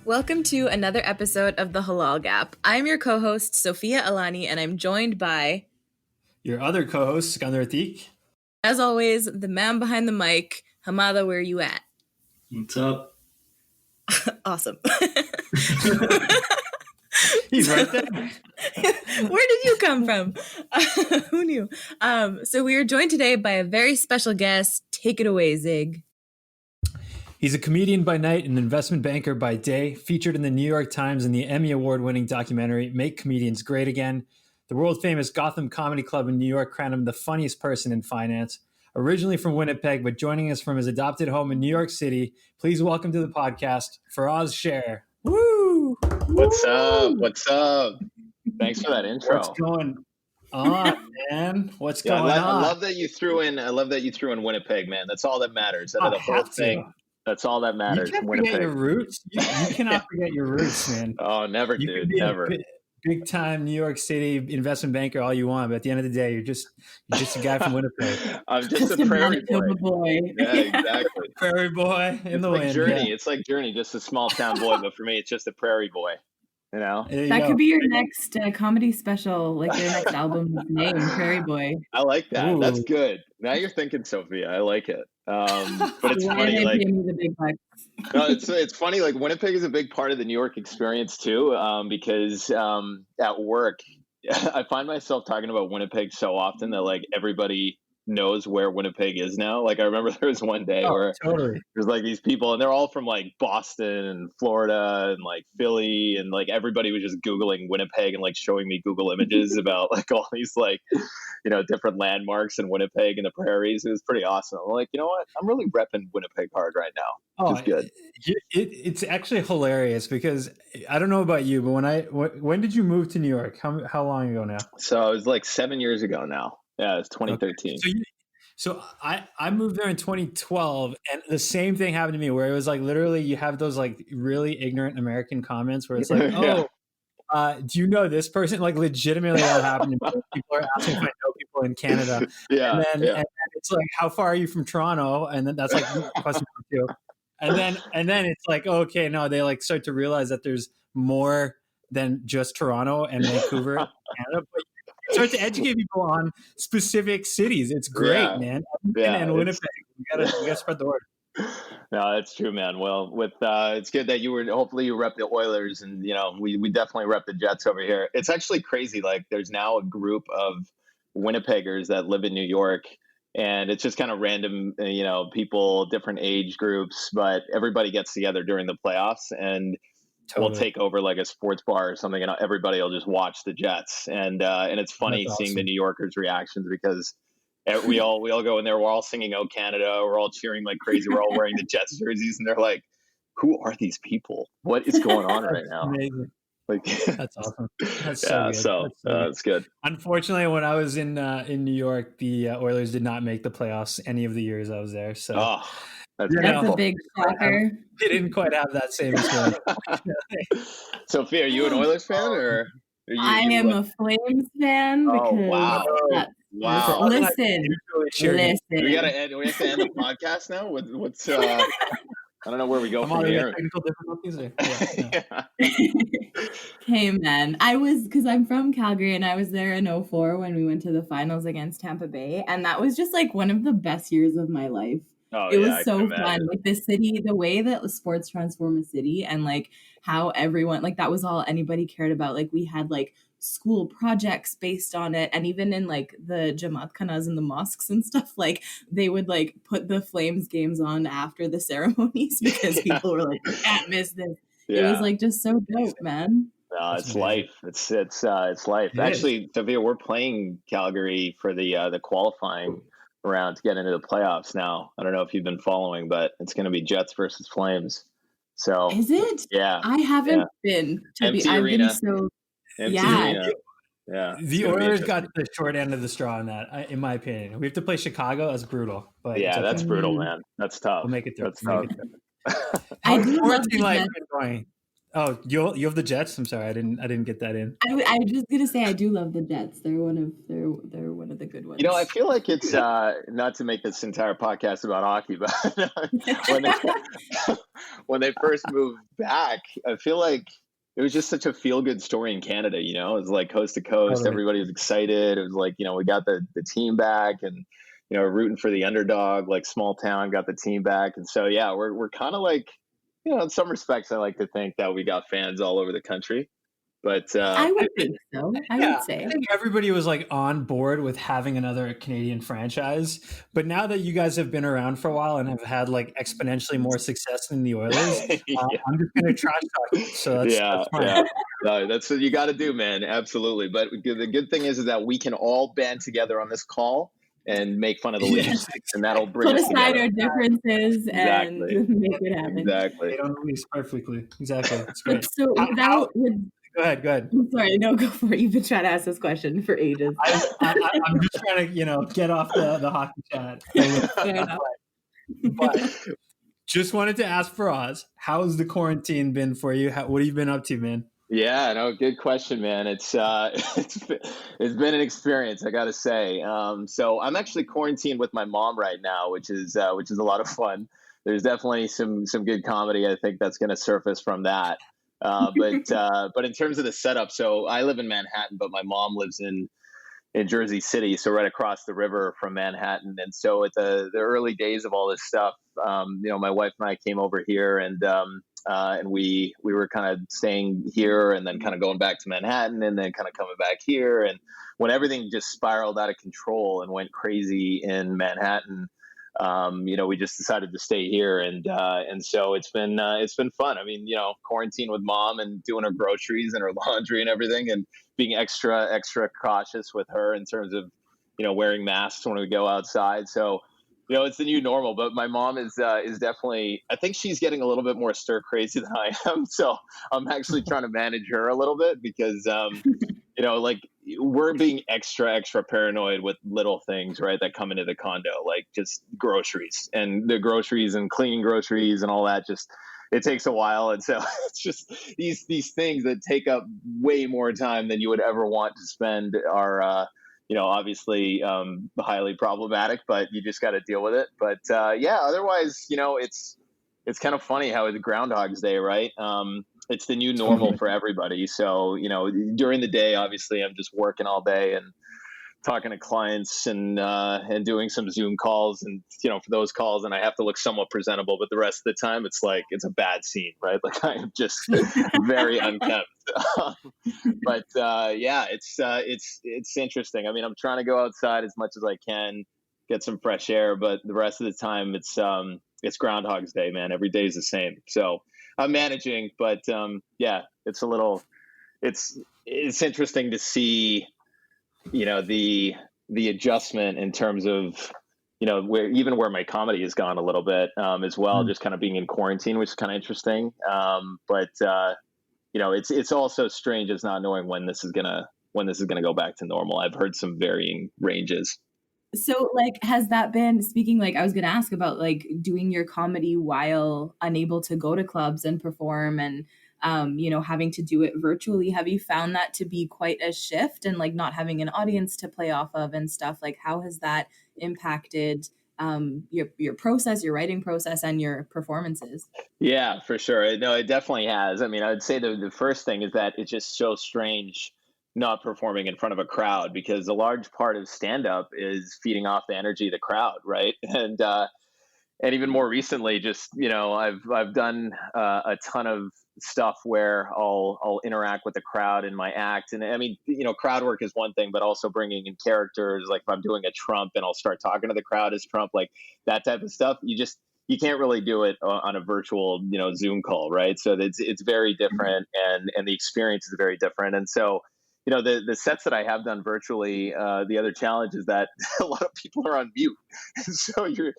Welcome to another episode of The Halal Gap. I'm your co-host, Sophia Alani, and I'm joined by... your other co-host, Skandar Atik. As always, the man behind the mic, Hamada, where you at? What's up? Awesome. He's right there. Where did you come from? Who knew? So we are joined today by a very special guest. Take it away, Zig. He's a comedian by night and an investment banker by day, featured in the New York Times and the Emmy Award-winning documentary Make Comedians Great Again. The world-famous Gotham Comedy Club in New York crowned him the funniest person in finance. Originally from Winnipeg, but joining us from his adopted home in New York City, please welcome to the podcast, Feraz Shere. Woo! What's up? What's up? Thanks for that intro. What's going on, man? What's going on? I love that you threw in Winnipeg, man. That's all that matters. Out of the whole thing. That's all that matters. You can't Winnipeg. forget your roots. You cannot forget your roots, man. Oh, never, dude. Never. Big time New York City investment banker all you want, but at the end of the day, you're just a guy from Winnipeg. I'm just a prairie boy. Yeah, exactly. Prairie boy in the wind. Journey. Yeah. It's like Journey, just a small town boy, but for me, it's just a prairie boy. You know, that could be your next comedy special, like your next album name, Prairie Boy. I like that. Ooh. That's good. Now you're thinking, Sophia. I like it. But it's funny, like no, it's funny. Like Winnipeg is a big part of the New York experience too, because at work, I find myself talking about Winnipeg so often that like everybody knows where Winnipeg is now. Like I remember there was one day where there's like these people and they're all from like Boston and Florida and like Philly, and like everybody was just Googling Winnipeg and like showing me Google images about like all these like, you know, different landmarks in Winnipeg and the prairies. It was pretty awesome. I'm like, you know what? I'm really repping Winnipeg hard right now. It's good. It's actually hilarious because I don't know about you, but when did you move to New York? How long ago now? So it was like 7 years ago now. Yeah, it's 2013. Okay. So I moved there in 2012, and the same thing happened to me where it was like literally you have those like really ignorant American comments where it's like, do you know this person? Like legitimately that happened to me. People are asking if I know people in Canada. Yeah. And then it's like, how far are you from Toronto? And then that's like question number 2. And then it's like, okay, no, they like start to realize that there's more than just Toronto and Vancouver, Canada. But you start to educate people on specific cities. It's great, man. And Winnipeg, we gotta spread the word. No, that's true, man. Well, with it's good that hopefully you rep the Oilers, and you know we definitely rep the Jets over here. It's actually crazy. Like there's now a group of Winnipeggers that live in New York, and it's just kind of random, you know, people, different age groups, but everybody gets together during the playoffs and we'll take over like a sports bar or something, and everybody will just watch the Jets. And it's funny seeing the New Yorkers' reactions because we all go in there. We're all singing "Oh Canada." We're all cheering like crazy. We're all wearing the Jets jerseys, and they're like, "Who are these people? What is going on right now?" Amazing. Like that's awesome. That's so good. It's good. Unfortunately, when I was in New York, the Oilers did not make the playoffs any of the years I was there. So that's a big shocker. They didn't quite have that same experience. Sophia, are you an Oilers fan or? I am a Flames fan because wow. Listen. We have to end the podcast now. What's I don't know where we go from here. Technical difficulties. Hey man, because I'm from Calgary and I was there in 2004 when we went to the finals against Tampa Bay, and that was just like one of the best years of my life. It was so fun. Like the city, the way that sports transform a city, and like how everyone, like that was all anybody cared about. Like we had like school projects based on it, and even in like the Jamaat Khanas and the mosques and stuff, like they would like put the Flames games on after the ceremonies because people were like, can't miss this. It was like just so dope, man. No, it's life. It's life. Actually, Sophia, we're playing Calgary for the qualifying round to get into the playoffs now. I don't know if you've been following, but it's going to be Jets versus Flames. So is it? Yeah, I haven't been. I've been so. Yeah. The Oilers got the short end of the straw on that, in my opinion. We have to play Chicago. That's brutal. But yeah, that's brutal, man. That's tough. We'll make it through. That's tough. I do love the Jets. Oh, you have the Jets? I'm sorry, I didn't get that in. I was just gonna say I do love the Jets. They're one of the good ones. You know, I feel like it's not to make this entire podcast about hockey, but when they first moved back, I feel like it was just such a feel good story in Canada. You know, it was like coast to coast. Totally. Everybody was excited. It was like, you know, we got the team back, and, you know, rooting for the underdog, like small town, got the team back. And so, yeah, we're kind of like, you know, in some respects, I like to think that we got fans all over the country. But I would think so. I would say. I think everybody was like on board with having another Canadian franchise. But now that you guys have been around for a while and have had like exponentially more success than the Oilers, I'm just going to trash talk you. So that's fine. Yeah. No, that's what you got to do, man. Absolutely. But the good thing is that we can all band together on this call and make fun of the Leafs, and that'll bring put us aside together. our differences and make it happen. Exactly. They don't Leafs perfectly. Exactly. It's great. So Go ahead. I'm sorry, no, go for it. You've been trying to ask this question for ages. I'm just trying to, you know, get off the hockey chat. Fair enough. But just wanted to ask Feraz, how's the quarantine been for you? What have you been up to, man? Yeah, no, good question, man. It's been an experience, I gotta say. So I'm actually quarantined with my mom right now, which is a lot of fun. There's definitely some good comedy, I think, that's going to surface from that. But in terms of the setup, so I live in Manhattan, but my mom lives in Jersey City, so right across the river from Manhattan. And so at the early days of all this stuff, you know, my wife and I came over here, and we were kind of staying here and then kind of going back to Manhattan and then kind of coming back here. And when everything just spiraled out of control and went crazy in Manhattan, you know, we just decided to stay here, and so it's been fun. I mean, you know, quarantine with mom and doing her groceries and her laundry and everything, and being extra cautious with her in terms of, you know, wearing masks when we go outside. So, you know, it's the new normal. But my mom is definitely, I think she's getting a little bit more stir crazy than I am. So I'm actually trying to manage her a little bit because, you know, like we're being extra paranoid with little things, right, that come into the condo, like just groceries and cleaning groceries and all that. Just, it takes a while. And so it's just these things that take up way more time than you would ever want to spend are, you know, obviously highly problematic, but you just got to deal with it. But yeah, otherwise, you know, it's kind of funny how it's Groundhog's Day, right? It's the new normal for everybody. So, you know, during the day, obviously, I'm just working all day and talking to clients and doing some Zoom calls, and, you know, for those calls, and I have to look somewhat presentable, but the rest of the time it's like it's a bad scene, right? Like I am just very unkempt. But yeah, it's interesting. I mean, I'm trying to go outside as much as I can, get some fresh air, but the rest of the time it's Groundhog's Day, man. Every day is the same. So I'm managing, but yeah, it's interesting to see, you know, the adjustment in terms of, you know, where my comedy has gone a little bit as well, just kind of being in quarantine, which is kind of interesting. But you know, it's also strange as not knowing when this is gonna go back to normal. I've heard some varying ranges. So, like, has that been, speaking, like, I was going to ask about, like, doing your comedy while unable to go to clubs and perform and, you know, having to do it virtually. Have you found that to be quite a shift, and, like, not having an audience to play off of and stuff? Like, how has that impacted your process, your writing process, and your performances? Yeah, for sure. No, it definitely has. I mean, I would say the first thing is that it's just so strange not performing in front of a crowd, because a large part of stand up is feeding off the energy of the crowd, right? And even more recently, just, you know, I've done a ton of stuff where I'll interact with the crowd in my act. And I mean, you know, crowd work is one thing, but also bringing in characters, like if I'm doing a Trump and I'll start talking to the crowd as Trump, like that type of stuff. You can't really do it on a virtual, you know, Zoom call, right? So it's very different, and the experience is very different. And so, you know, the sets that I have done virtually, the other challenge is that a lot of people are on mute. And so you're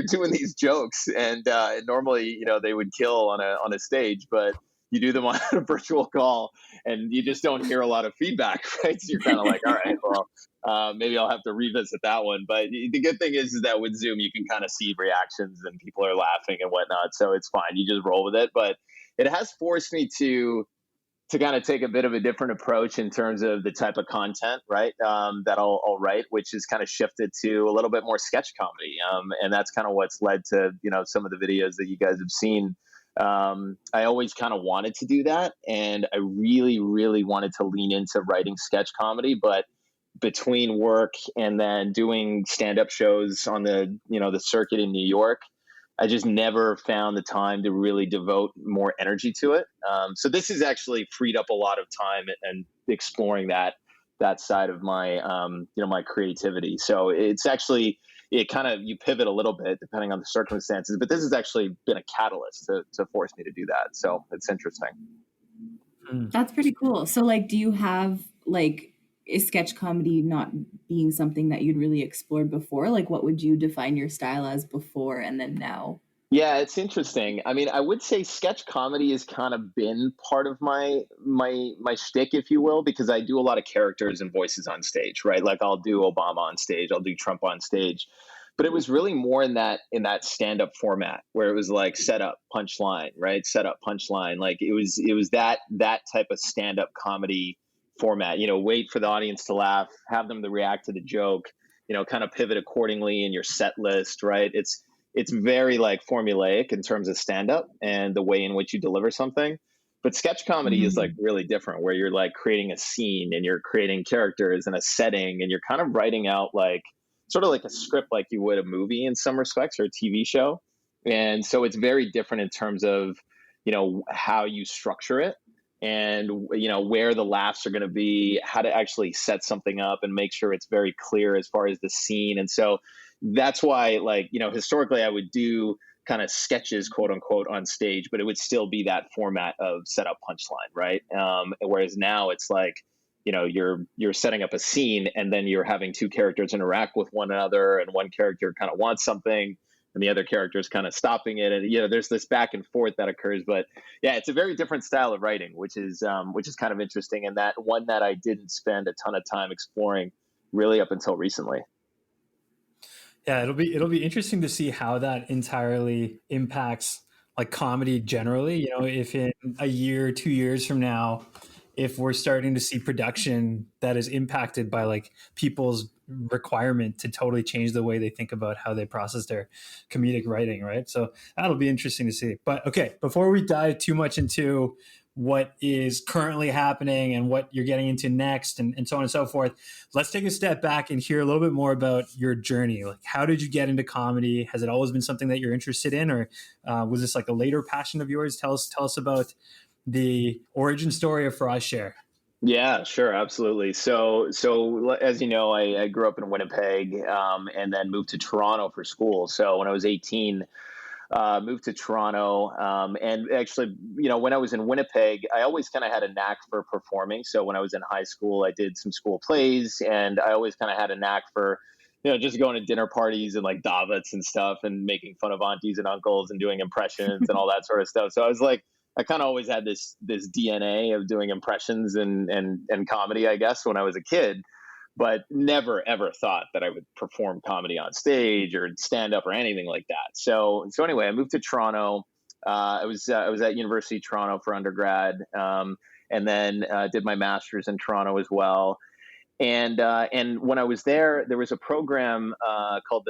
doing these jokes, and normally, you know, they would kill on a stage, but you do them on a virtual call and you just don't hear a lot of feedback, right? So you're kind of like, all right, well, maybe I'll have to revisit that one. But the good thing is that with Zoom, you can kind of see reactions and people are laughing and whatnot. So it's fine. You just roll with it. But it has forced me to kind of take a bit of a different approach in terms of the type of content, right, that I'll write, which has kind of shifted to a little bit more sketch comedy. And that's kind of what's led to, you know, some of the videos that you guys have seen I always kind of wanted to do that, and I really, really wanted to lean into writing sketch comedy, but between work and then doing stand-up shows on the circuit in New York, I just never found the time to really devote more energy to it. So this has actually freed up a lot of time and exploring that side of my my creativity. So it's actually, it kind of, you pivot a little bit depending on the circumstances, but this has actually been a catalyst to force me to do that. So it's interesting. That's pretty cool. So like, do you have like, is sketch comedy not being something that you'd really explored before? Like, what would you define your style as before and then now? Yeah, it's interesting. I mean, I would say sketch comedy has kind of been part of my shtick, if you will, because I do a lot of characters and voices on stage, right? Like I'll do Obama on stage, I'll do Trump on stage. But it was really more in that stand-up format where it was like set up, punchline, right? Set up, punchline. Like it was that type of stand-up comedy format. Wait for the audience to laugh, have them to react to the joke, kind of pivot accordingly in your set list, right? It's very like formulaic in terms of stand up and the way in which you deliver something. But sketch comedy is like really different, where you're like creating a scene and you're creating characters and a setting, and you're kind of writing out like sort of like a script, like you would a movie in some respects, or a TV show. And so it's very different in terms of, how you structure it, and, where the laughs are going to be, how to actually set something up and make sure it's very clear as far as the scene. And so that's why, like, historically I would do kind of sketches, quote unquote, on stage, but it would still be that format of setup, punchline, right? Whereas now it's like, you're setting up a scene, and then you're having two characters interact with one another, and one character kind of wants something and the other character is kind of stopping it, and there's this back and forth that occurs. But yeah, it's a very different style of writing, which is kind of interesting, and that one that I didn't spend a ton of time exploring really up until recently. Yeah, it'll be interesting to see how that entirely impacts like comedy generally. If in a year, 2 years from now, if we're starting to see production that is impacted by like people's requirement to totally change the way they think about how they process their comedic writing, right? So that'll be interesting to see. But okay, before we dive too much into what is currently happening and what you're getting into next, and so on and so forth, let's take a step back and hear a little bit more about your journey. Like, how did you get into comedy? Has it always been something that you're interested in, or was this like a later passion of yours? Tell us about the origin story of Feraz Shere. Yeah, sure, absolutely. So as you know, I grew up in Winnipeg, and then moved to Toronto for school. So when I was 18, moved to Toronto, and actually, when I was in Winnipeg, I always kind of had a knack for performing. So when I was in high school, I did some school plays, and I always kind of had a knack for, just going to dinner parties and like davets and stuff, and making fun of aunties and uncles and doing impressions and all that sort of stuff. So I was like, I kind of always had this DNA of doing impressions and comedy, I guess, when I was a kid, but never ever thought that I would perform comedy on stage or stand up or anything like that. So anyway, I moved to Toronto. I was at University of Toronto for undergrad, and then did my master's in Toronto as well. And when I was there was a program called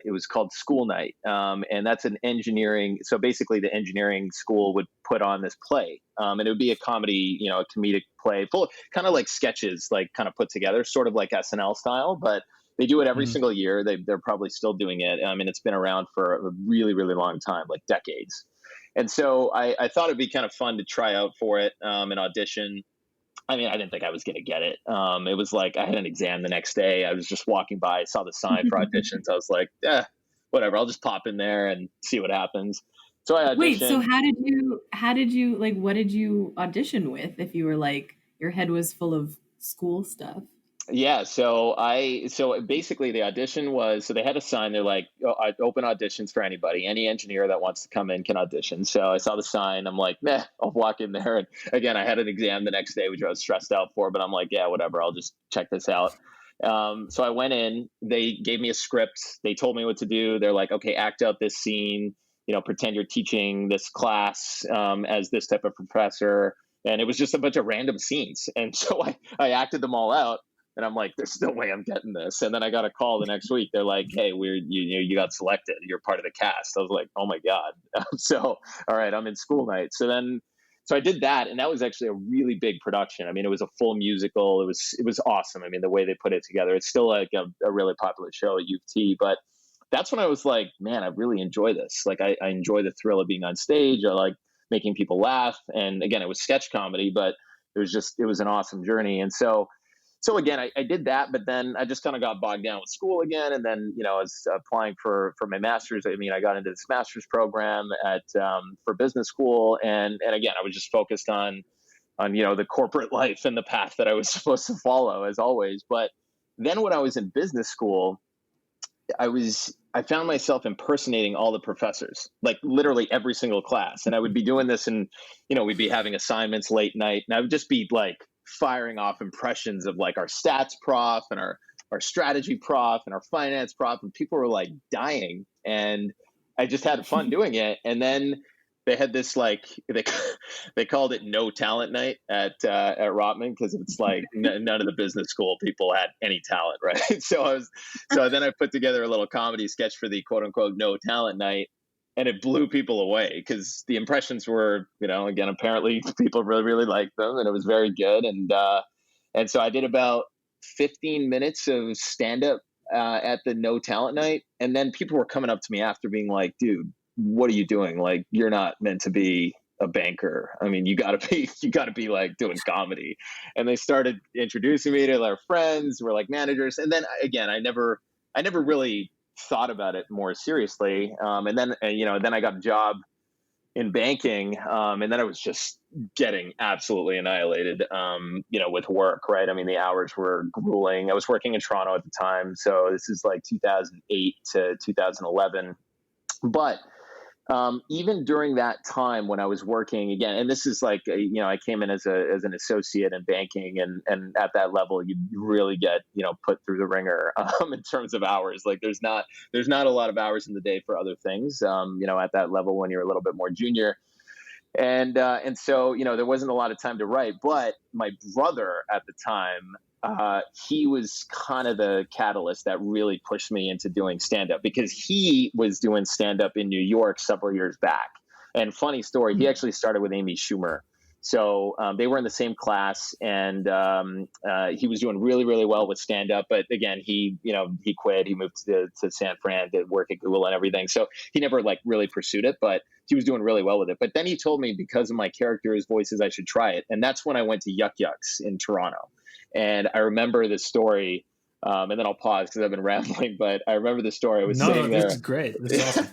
it was called School Night, and that's an engineering. So basically, the engineering school would put on this play, and it would be a comedy, a comedic play, full kind of like sketches, like kind of put together, sort of like SNL style. But they do it every single year. They're probably still doing it. I mean, it's been around for a really, really long time, like decades. And so I thought it'd be kind of fun to try out for it, and audition. I mean, I didn't think I was going to get it. It was like I had an exam the next day. I was just walking by, saw the sign for auditions. I was like, whatever. I'll just pop in there and see what happens. So I auditioned. Wait, so how did you like, what did you audition with if you were like, your head was full of school stuff? Yeah, so basically the audition was, so they had a sign. They're like, open auditions for anybody. Any engineer that wants to come in can audition. So I saw the sign. I'm like, meh, I'll walk in there. And again, I had an exam the next day, which I was stressed out for, but I'm like, yeah, whatever. I'll just check this out. So I went in. They gave me a script. They told me what to do. They're like, okay, act out this scene. Pretend you're teaching this class as this type of professor. And it was just a bunch of random scenes. And so I acted them all out. And I'm like, there's no way I'm getting this. And then I got a call the next week. They're like, hey, you got selected. You're part of the cast. I was like, oh my God. So, all right, I'm in school night. So I did that, and that was actually a really big production. I mean, it was a full musical. It was awesome. I mean, the way they put it together, it's still like a really popular show at U of T. But that's when I was like, man, I really enjoy this. Like, I enjoy the thrill of being on stage. I like making people laugh. And again, it was sketch comedy, but it was an awesome journey. And so again, I did that, but then I just kind of got bogged down with school again. And then, I was applying for my master's. I mean, I got into this master's program for business school. And again, I was just focused on, the corporate life and the path that I was supposed to follow, as always. But then when I was in business school, I found myself impersonating all the professors, like literally every single class. And I would be doing this, and, we'd be having assignments late night, and I would just be like firing off impressions of like our stats prof and our strategy prof and our finance prof, and people were like dying. And I just had fun doing it. And then they had this, like, they called it no talent night at Rotman, because it's like none of the business school people had any talent, right? So then I put together a little comedy sketch for the quote unquote no talent night, and it blew people away because the impressions were, again, apparently people really, really liked them, and it was very good. And so I did about 15 minutes of stand up at the no talent night, and then people were coming up to me after being like, dude, what are you doing? Like, you're not meant to be a banker. I mean, you gotta be like doing comedy. And they started introducing me to their friends who were like managers. And then again, I never really thought about it more seriously. And then I got a job in banking. And then I was just getting absolutely annihilated, with work, right? I mean, the hours were grueling. I was working in Toronto at the time. So this is like 2008 to 2011. But even during that time when I was working again, and this is like, I came in as an associate in banking, and at that level, you really get, put through the ringer in terms of hours. Like there's not a lot of hours in the day for other things, at that level when you're a little bit more junior. And so, there wasn't a lot of time to write, but my brother at the time, he was kind of the catalyst that really pushed me into doing stand-up, because he was doing stand-up in New York several years back. And funny story, he actually started with Amy Schumer. So they were in the same class, and he was doing really, really well with stand-up. But again, he quit. He moved to San Fran to work at Google and everything. So he never like really pursued it, but he was doing really well with it. But then he told me, because of my character's voices, I should try it. And that's when I went to Yuck Yucks in Toronto. And I remember this story, and then I'll pause because I've been rambling, but I remember the story. I was sitting there. This is great. This is awesome.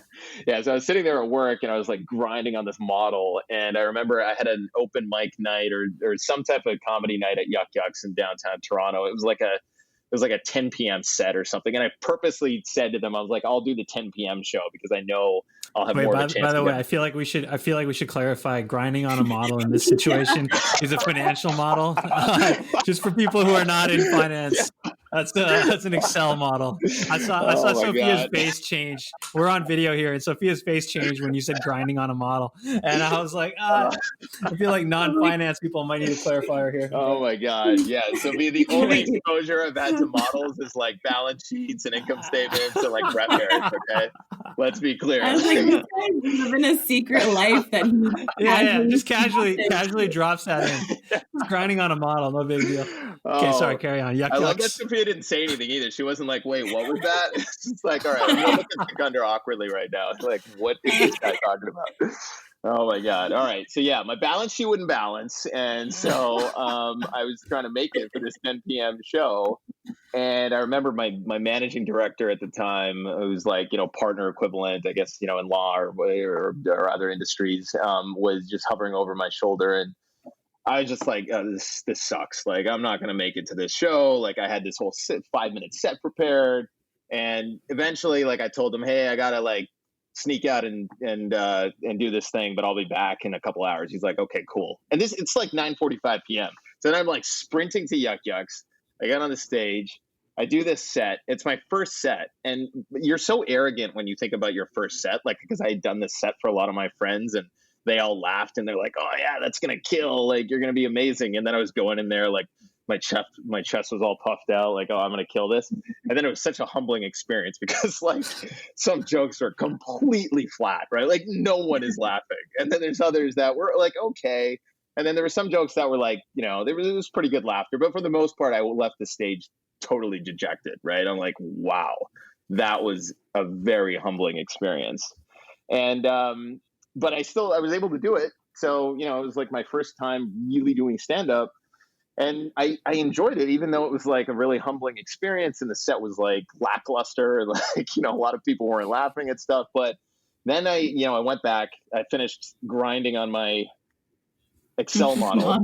Yeah, so I was sitting there at work, and I was like grinding on this model. And I remember I had an open mic night or some type of comedy night at Yuck Yucks in downtown Toronto. It was like a 10 p.m. set or something. And I purposely said to them, I was like, I'll do the 10 p.m. show because I know I'll have more of a chance. By the way, I feel like we should clarify, grinding on a model in this situation is a financial model. Just for people who are not in finance. That's an Excel model. I saw Sophia's face change. We're on video here, and Sophia's face changed when you said grinding on a model. And I was like, I feel like non-finance people might need a clarifier here. Oh my God. Yeah. Sophia, the only exposure I've had to models is like balance sheets and income statements and like rep errands, okay? Let's be clear. I was like, this guy's living a secret life that he just casually drops that in. Just grinding on a model, no big deal. Okay, sorry, carry on. I love that Sophia didn't say anything either. She wasn't like, wait, what was that? It's just like, all right, I'm looking at Gunder awkwardly right now. It's like, what is this guy talking about? Oh my God. All right. So yeah, my balance sheet wouldn't balance. And so I was trying to make it for this 10 p.m. show. And I remember my managing director at the time, who was like, partner equivalent, I guess, in law or other industries, was just hovering over my shoulder. And I was just like, oh, this sucks. Like, I'm not going to make it to this show. Like, I had this whole 5-minute set prepared. And eventually, like, I told him, hey, I got to like sneak out and do this thing, but I'll be back in a couple hours. He's like, okay, cool. And it's like 9:45 p.m. So then I'm like sprinting to Yuck Yucks. I got on the stage. I do this set. It's my first set. And you're so arrogant when you think about your first set, like, because I had done this set for a lot of my friends, and they all laughed, and they're like, oh yeah, that's going to kill. Like, you're going to be amazing. And then I was going in there like my chest was all puffed out, like, oh, I'm going to kill this. And then it was such a humbling experience because like some jokes are completely flat, right? Like no one is laughing. And then there's others that were like, okay. And then there were some jokes that were like, there was pretty good laughter, but for the most part, I left the stage totally dejected, right? I'm like, wow, that was a very humbling experience. And, but I was able to do it. So, it was like my first time really doing stand up. And I enjoyed it, even though it was like a really humbling experience and the set was like lackluster and like, a lot of people weren't laughing at stuff. But then I went back, I finished grinding on my Excel model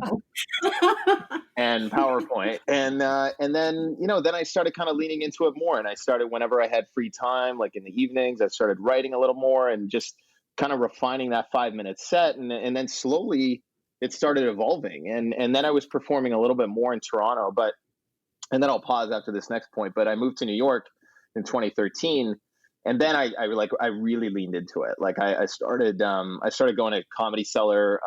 and PowerPoint. And then, then I started kind of leaning into it more. And I started, whenever I had free time, like in the evenings, I started writing a little more and just kind of refining that 5-minute set. And then slowly it started evolving. And then I was performing a little bit more in Toronto, and then I'll pause after this next point, but I moved to New York in 2013. And then I really leaned into it. Like I started going to Comedy Cellar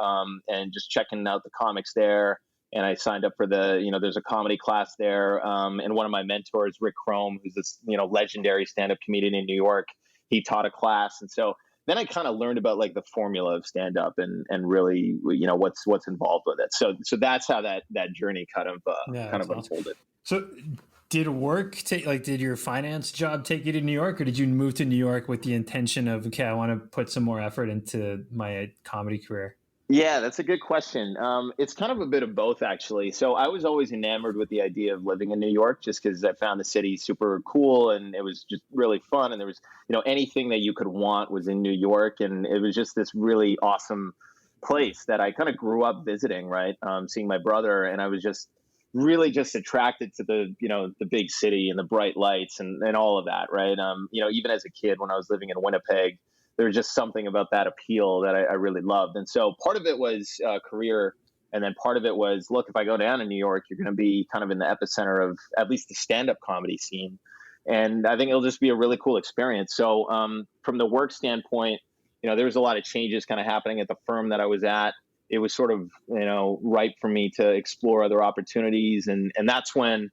and just checking out the comics there. And I signed up for there's a comedy class there. And one of my mentors, Rick Chrome, who's this, legendary stand-up comedian in New York, he taught a class. And so then I kind of learned about like the formula of stand-up and really, what's involved with it. So that's how that journey kind of unfolded. So did did your finance job take you to New York, or did you move to New York with the intention of, okay, I want to put some more effort into my comedy career? Yeah, that's a good question. It's kind of a bit of both, actually. So I was always enamored with the idea of living in New York just because I found the city super cool and it was just really fun. And there was, anything that you could want was in New York. And it was just this really awesome place that I kind of grew up visiting, right? Seeing my brother. And I was just really just attracted to the big city and the bright lights and all of that, right? Even as a kid when I was living in Winnipeg, there was just something about that appeal that I really loved. And so part of it was career, and then part of it was, look, if I go down to New York, you're going to be kind of in the epicenter of at least the stand-up comedy scene, and I think it'll just be a really cool experience. So from the work standpoint, there was a lot of changes kind of happening at the firm that I was at. It was sort of, ripe for me to explore other opportunities. And that's when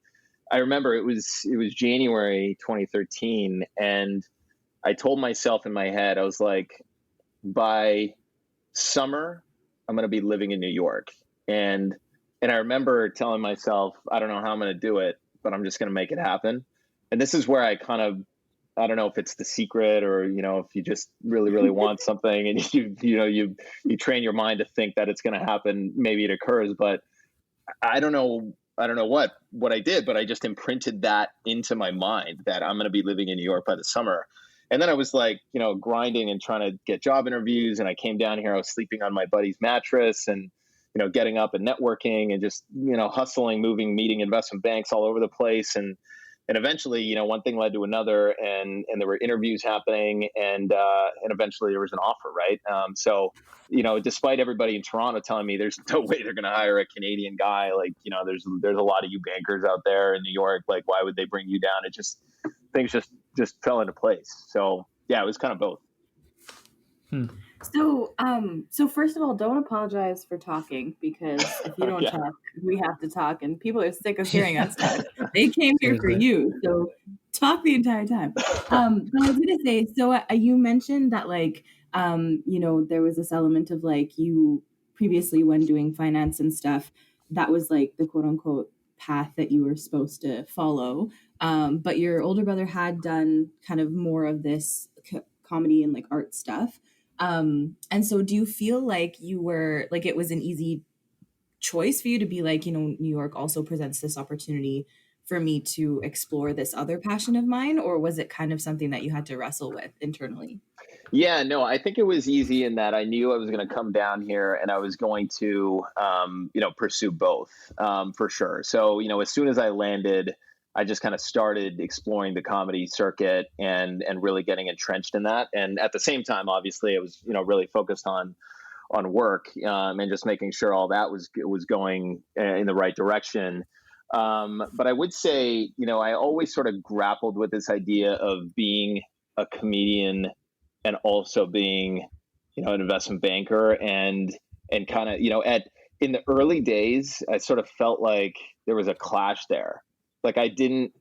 I remember it was January 2013. And I told myself in my head, I was like, by summer, I'm going to be living in New York. And I remember telling myself, I don't know how I'm going to do it, but I'm just going to make it happen. And this is where I kind of, I don't know if it's the secret or, if you just really, really want something and you train your mind to think that it's going to happen, maybe it occurs, but I don't know what I did, but I just imprinted that into my mind that I'm going to be living in New York by the summer. And then I was like, grinding and trying to get job interviews. And I came down here, I was sleeping on my buddy's mattress and, getting up and networking and just, hustling, moving, meeting investment banks all over the place. And eventually, one thing led to another, and there were interviews happening, and eventually there was an offer, right? So, despite everybody in Toronto telling me there's no way they're going to hire a Canadian guy, like, there's a lot of you bankers out there in New York, like, why would they bring you down? It just, things just fell into place. So yeah, it was kind of both. So first of all, don't apologize for talking, because if you don't talk, we have to talk, and people are sick of hearing us talk. They came here for you, so talk the entire time. But I was gonna say, so you mentioned that like, there was this element of like you previously when doing finance and stuff, that was like the quote unquote path that you were supposed to follow. But your older brother had done kind of more of this comedy and like art stuff. And so do you feel like you were like, it was an easy choice for you to be like, New York also presents this opportunity for me to explore this other passion of mine? Or was it kind of something that you had to wrestle with internally? Yeah, no, I think it was easy in that I knew I was going to come down here and I was going to, pursue both, for sure. So, as soon as I landed, I just kind of started exploring the comedy circuit and really getting entrenched in that. And at the same time, obviously, I was, really focused on work, and just making sure all that was going in the right direction. But I would say, I always sort of grappled with this idea of being a comedian and also being, an investment banker and kind of, in the early days, I sort of felt like there was a clash there. Like I didn't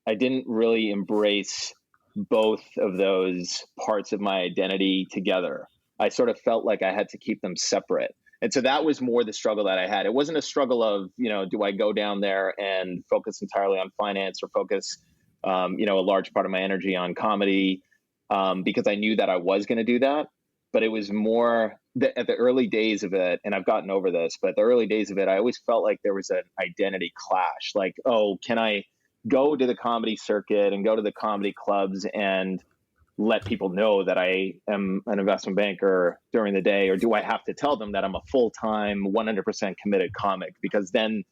really embrace both of those parts of my identity together. I sort of felt like I had to keep them separate. And so that was more the struggle that I had. It wasn't a struggle of, do I go down there and focus entirely on finance or focus, a large part of my energy on comedy, because I knew that I was going to do that. But it was more at the early days of it, and I've gotten over this, but the early days of it, I always felt like there was an identity clash. Like, oh, can I go to the comedy circuit and go to the comedy clubs and let people know that I am an investment banker during the day? Or do I have to tell them that I'm a full-time, 100% committed comic? Because then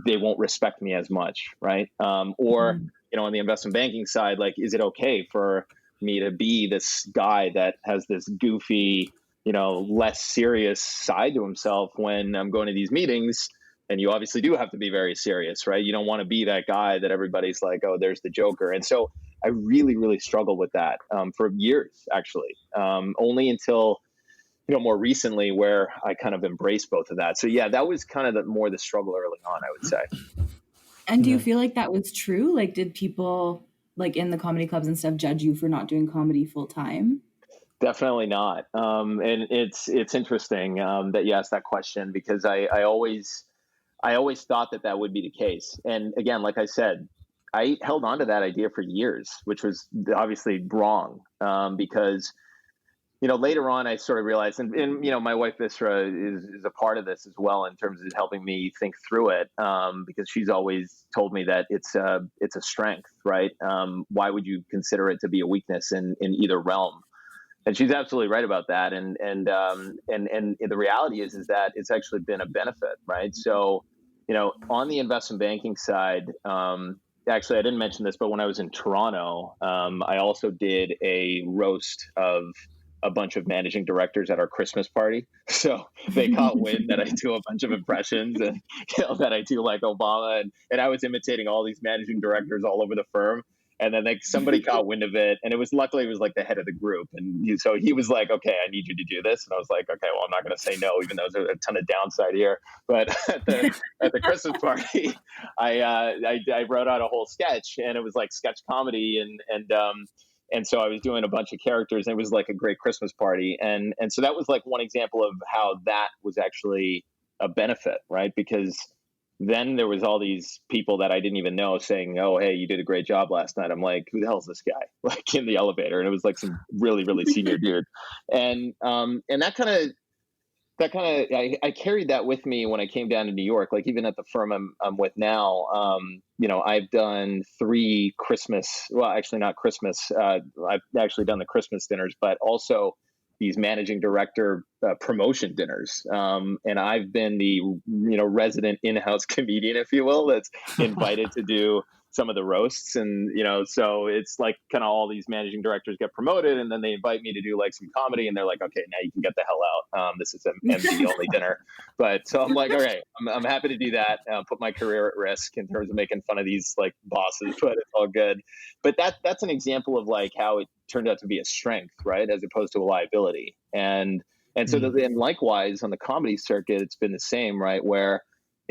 they won't respect me as much, right? Or, on the investment banking side, like, is it okay for me to be this guy that has this goofy, less serious side to himself when I'm going to these meetings? And you obviously do have to be very serious, right? You don't want to be that guy that everybody's like, oh, there's the Joker. And so I really, really struggled with that for years, actually, only until, more recently where I kind of embraced both of that. So yeah, that was kind of more the struggle early on, I would say. And do you feel like that was true? Like, did people like in the comedy clubs and stuff judge you for not doing comedy full time? Definitely not. And it's interesting that you asked that question, because I always thought that would be the case. And again, like I said, I held on to that idea for years, which was obviously wrong, because later on I sort of realized, and my wife Visra is a part of this as well in terms of helping me think through it, because she's always told me that it's a strength, right? Why would you consider it to be a weakness in either realm? And she's absolutely right about that. And the reality is that it's actually been a benefit, right? So, on the investment banking side, actually, I didn't mention this, but when I was in Toronto, I also did a roast of a bunch of managing directors at our Christmas party. So they caught wind that I do a bunch of impressions and that I do like Obama, and I was imitating all these managing directors all over the firm. And then somebody caught wind of it, and luckily it was like the head of the group, and so he was like, "Okay, I need you to do this," and I was like, "Okay, well, I'm not going to say no, even though there's a ton of downside here." But at the Christmas party, I wrote out a whole sketch, and it was like sketch comedy, and so I was doing a bunch of characters, and it was like a great Christmas party, and so that was like one example of how that was actually a benefit, right? Because then there was all these people that I didn't even know saying, "Oh, hey, you did a great job last night." I'm like, "Who the hell is this guy?" Like in the elevator, and it was like some really, really senior dude, and that kind of I carried that with me when I came down to New York. Like even at the firm I'm with now, I've done 3 Christmas. Well, actually not Christmas. I've actually done the Christmas dinners, but also these managing director promotion dinners. And I've been the, resident in-house comedian, if you will, that's invited to do some of the roasts. And, so it's like kind of all these managing directors get promoted, and then they invite me to do like some comedy, and they're like, "Okay, now you can get the hell out. This is an MC only dinner." But so I'm like, all right, I'm happy to do that, put my career at risk in terms of making fun of these like bosses, but it's all good. But that's an example of like how it turned out to be a strength, right? As opposed to a liability. And so then likewise on the comedy circuit, it's been the same, right? Where,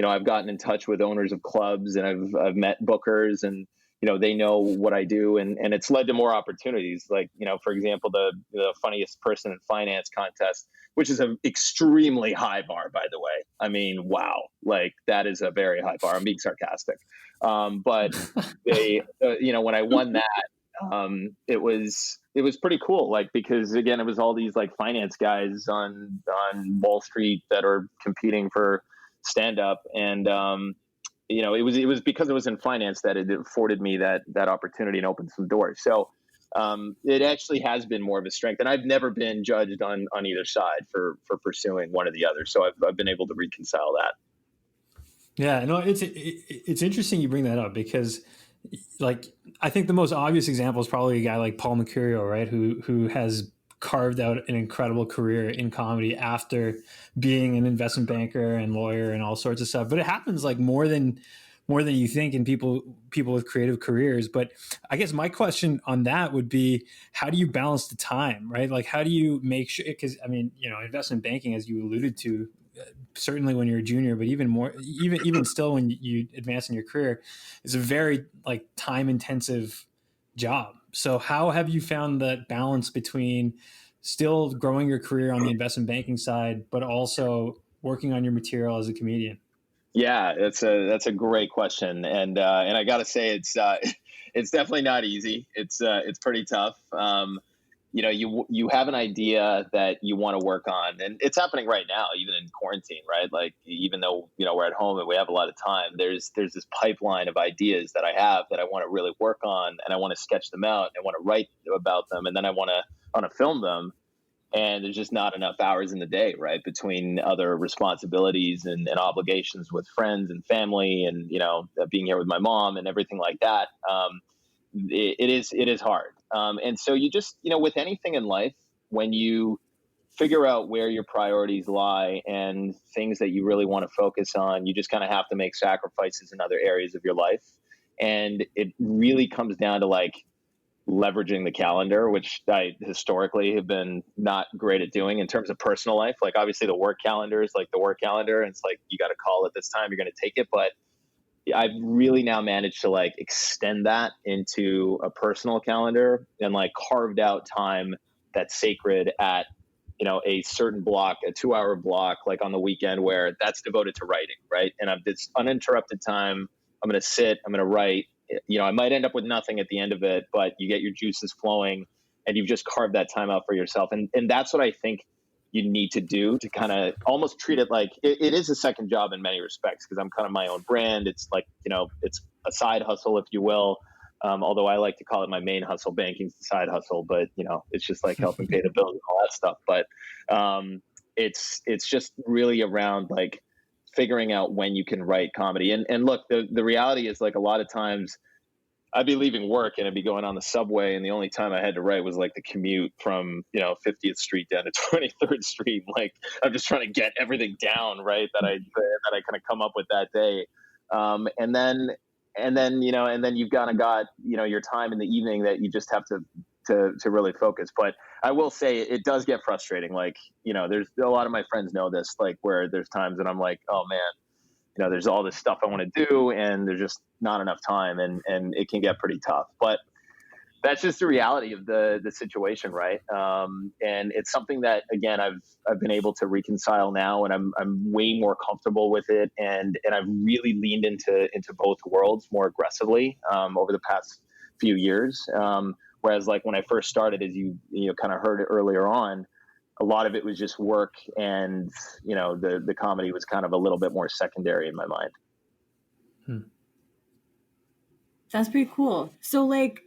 I've gotten in touch with owners of clubs, and I've met bookers, and, they know what I do, and it's led to more opportunities. Like, for example, the funniest person in finance contest, which is an extremely high bar, by the way. I mean, wow, like that is a very high bar. I'm being sarcastic. But they, when I won that, it was pretty cool. Like, because again, it was all these like finance guys on Wall Street that are competing for stand up. And, it was because it was in finance that it afforded me that opportunity and opened some doors. So, it actually has been more of a strength, and I've never been judged on either side for pursuing one or the other. So I've been able to reconcile that. Yeah, no, it's interesting you bring that up, because like I think the most obvious example is probably a guy like Paul Mercurio, right? Who has carved out an incredible career in comedy after being an investment banker and lawyer and all sorts of stuff. But it happens like more than you think in people with creative careers. But I guess my question on that would be, how do you balance the time, right? Like, how do you make sure, because I mean, investment banking, as you alluded to, certainly when you're a junior, but even more, even still when you advance in your career, is a very like time intensive job. So how have you found that balance between still growing your career on the investment banking side, but also working on your material as a comedian? Yeah, that's a great question, and I got to say it's definitely not easy. It's pretty tough. You have an idea that you want to work on, and it's happening right now, even in quarantine, right? Like even though we're at home and we have a lot of time, there's this pipeline of ideas that I have that I want to really work on, and I want to sketch them out, and I want to write about them, and then I want to film them. And there's just not enough hours in the day, right, between other responsibilities and obligations with friends and family, and being here with my mom and everything like that. It is hard, and so you just with anything in life, when you figure out where your priorities lie and things that you really want to focus on, you just kind of have to make sacrifices in other areas of your life, and it really comes down to like leveraging the calendar, which I historically have been not great at doing in terms of personal life. Like obviously the work calendar is like the work calendar, and it's like you got to call it this time, you're going to take it. But I've really now managed to like extend that into a personal calendar and like carved out time that's sacred at a certain block, a 2-hour block, like on the weekend, where that's devoted to writing, right? And I'm this uninterrupted time. I'm going to sit, I'm going to write. I might end up with nothing at the end of it, but you get your juices flowing, and you've just carved that time out for yourself. And that's what I think you need to do to kind of almost treat it like it is a second job in many respects, because I'm kind of my own brand. It's like, it's a side hustle, if you will. Although I like to call it my main hustle. Banking's the side hustle, but it's just like helping pay the bills and all that stuff. But it's just really around like figuring out when you can write comedy. And look, the reality is like a lot of times I'd be leaving work and I'd be going on the subway, and the only time I had to write was like the commute from 50th Street down to 23rd Street. Like I'm just trying to get everything down, right, that I kind of come up with that day. And then you've kind of got your time in the evening that you just have to really focus. But I will say it does get frustrating. Like there's a lot of my friends know this, like where there's times that I'm like, oh man, there's all this stuff I want to do, and there's just not enough time, and it can get pretty tough. But that's just the reality of the situation, right? And it's something that again I've been able to reconcile now, and I'm way more comfortable with it, and I've really leaned into both worlds more aggressively over the past few years. Whereas like when I first started, as you kind of heard it earlier on, a lot of it was just work, and the comedy was kind of a little bit more secondary in my mind. That's pretty cool. So like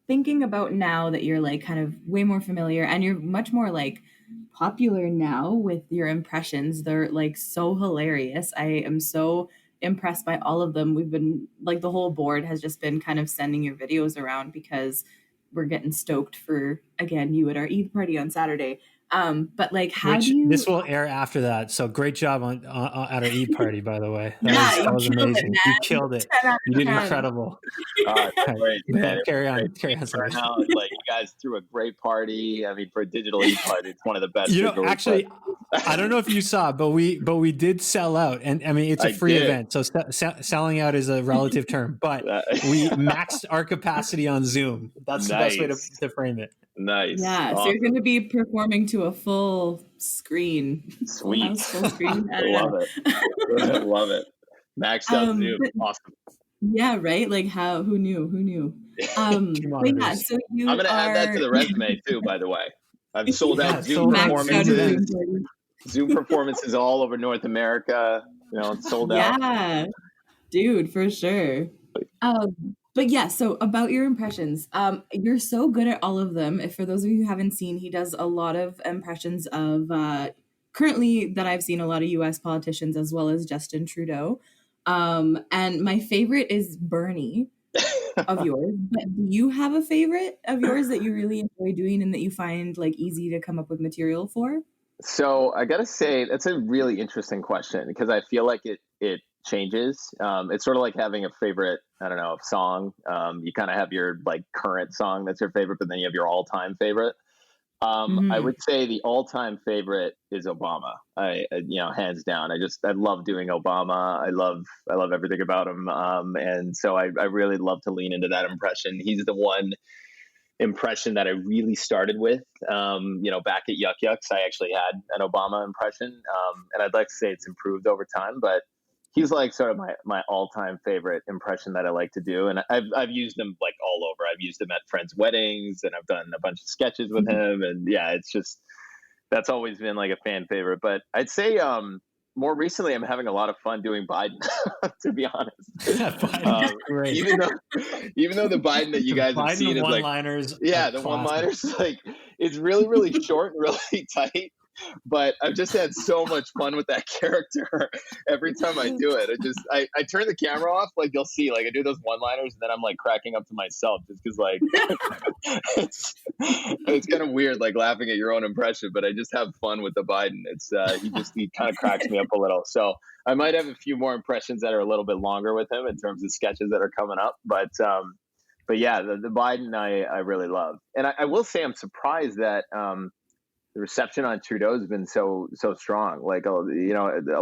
thinking about now that you're like kind of way more familiar and you're much more like popular now with your impressions, they're like so hilarious. I am so impressed by all of them. We've been like the whole board has just been kind of sending your videos around because we're getting stoked for again you at our Eid party on Saturday. But like this will air after that, so great job on at our Eid party, by the way. That was amazing. You killed it. You did incredible. Great, man. Carry on. Like you guys threw a great party. I mean, for a digital Eid party, it's one of the best. Actually, I don't know if you saw, but we did sell out, and I mean it's a free event, so selling out is a relative term. But we maxed our capacity on Zoom. That's the best way to frame it. Nice. Yeah, awesome. So you're going to be performing to a full screen. Sweet. Full screen. I love it. Love it. Maxed out Zoom. Awesome. Yeah, right? Like who knew? But yeah, so I'm going to add that to the resume too, by the way. I've sold out Zoom performances. Zoom performances all over North America. It's sold out. Yeah, dude, for sure. But yeah, so about your impressions, you're so good at all of them. If for those of you who haven't seen, he does a lot of impressions of currently that I've seen a lot of U.S. politicians as well as Justin Trudeau. And my favorite is Bernie of yours. But do you have a favorite of yours that you really enjoy doing and that you find like easy to come up with material for? So I got to say, that's a really interesting question, because I feel like it changes. It's sort of like having a favorite, I don't know, song. You kind of have your like current song that's your favorite, but then you have your all-time favorite. I would say the all-time favorite is Obama. Hands down. I love doing Obama. I love everything about him. And so I really love to lean into that impression. He's the one impression that I really started with. Back at Yuck Yucks, I actually had an Obama impression, and I'd like to say it's improved over time, but he's like sort of my all-time favorite impression that I like to do, and I've used him like all over. I've used him at friends' weddings, and I've done a bunch of sketches with him, and yeah, it's just that's always been like a fan favorite. But I'd say more recently, I'm having a lot of fun doing Biden, to be honest. Great. Even though the Biden that you guys have seen is like, the one-liners, like it's really, really short and really tight. But I've just had so much fun with that character every time I do it. I turn the camera off, like you'll see, like I do those one-liners, and then I'm like cracking up to myself just because like it's kind of weird, like laughing at your own impression. But I just have fun with the Biden. He kind of cracks me up a little. So I might have a few more impressions that are a little bit longer with him in terms of sketches that are coming up. But yeah, the Biden I really love, and I will say I'm surprised that. The reception on Trudeau has been so strong. Like, a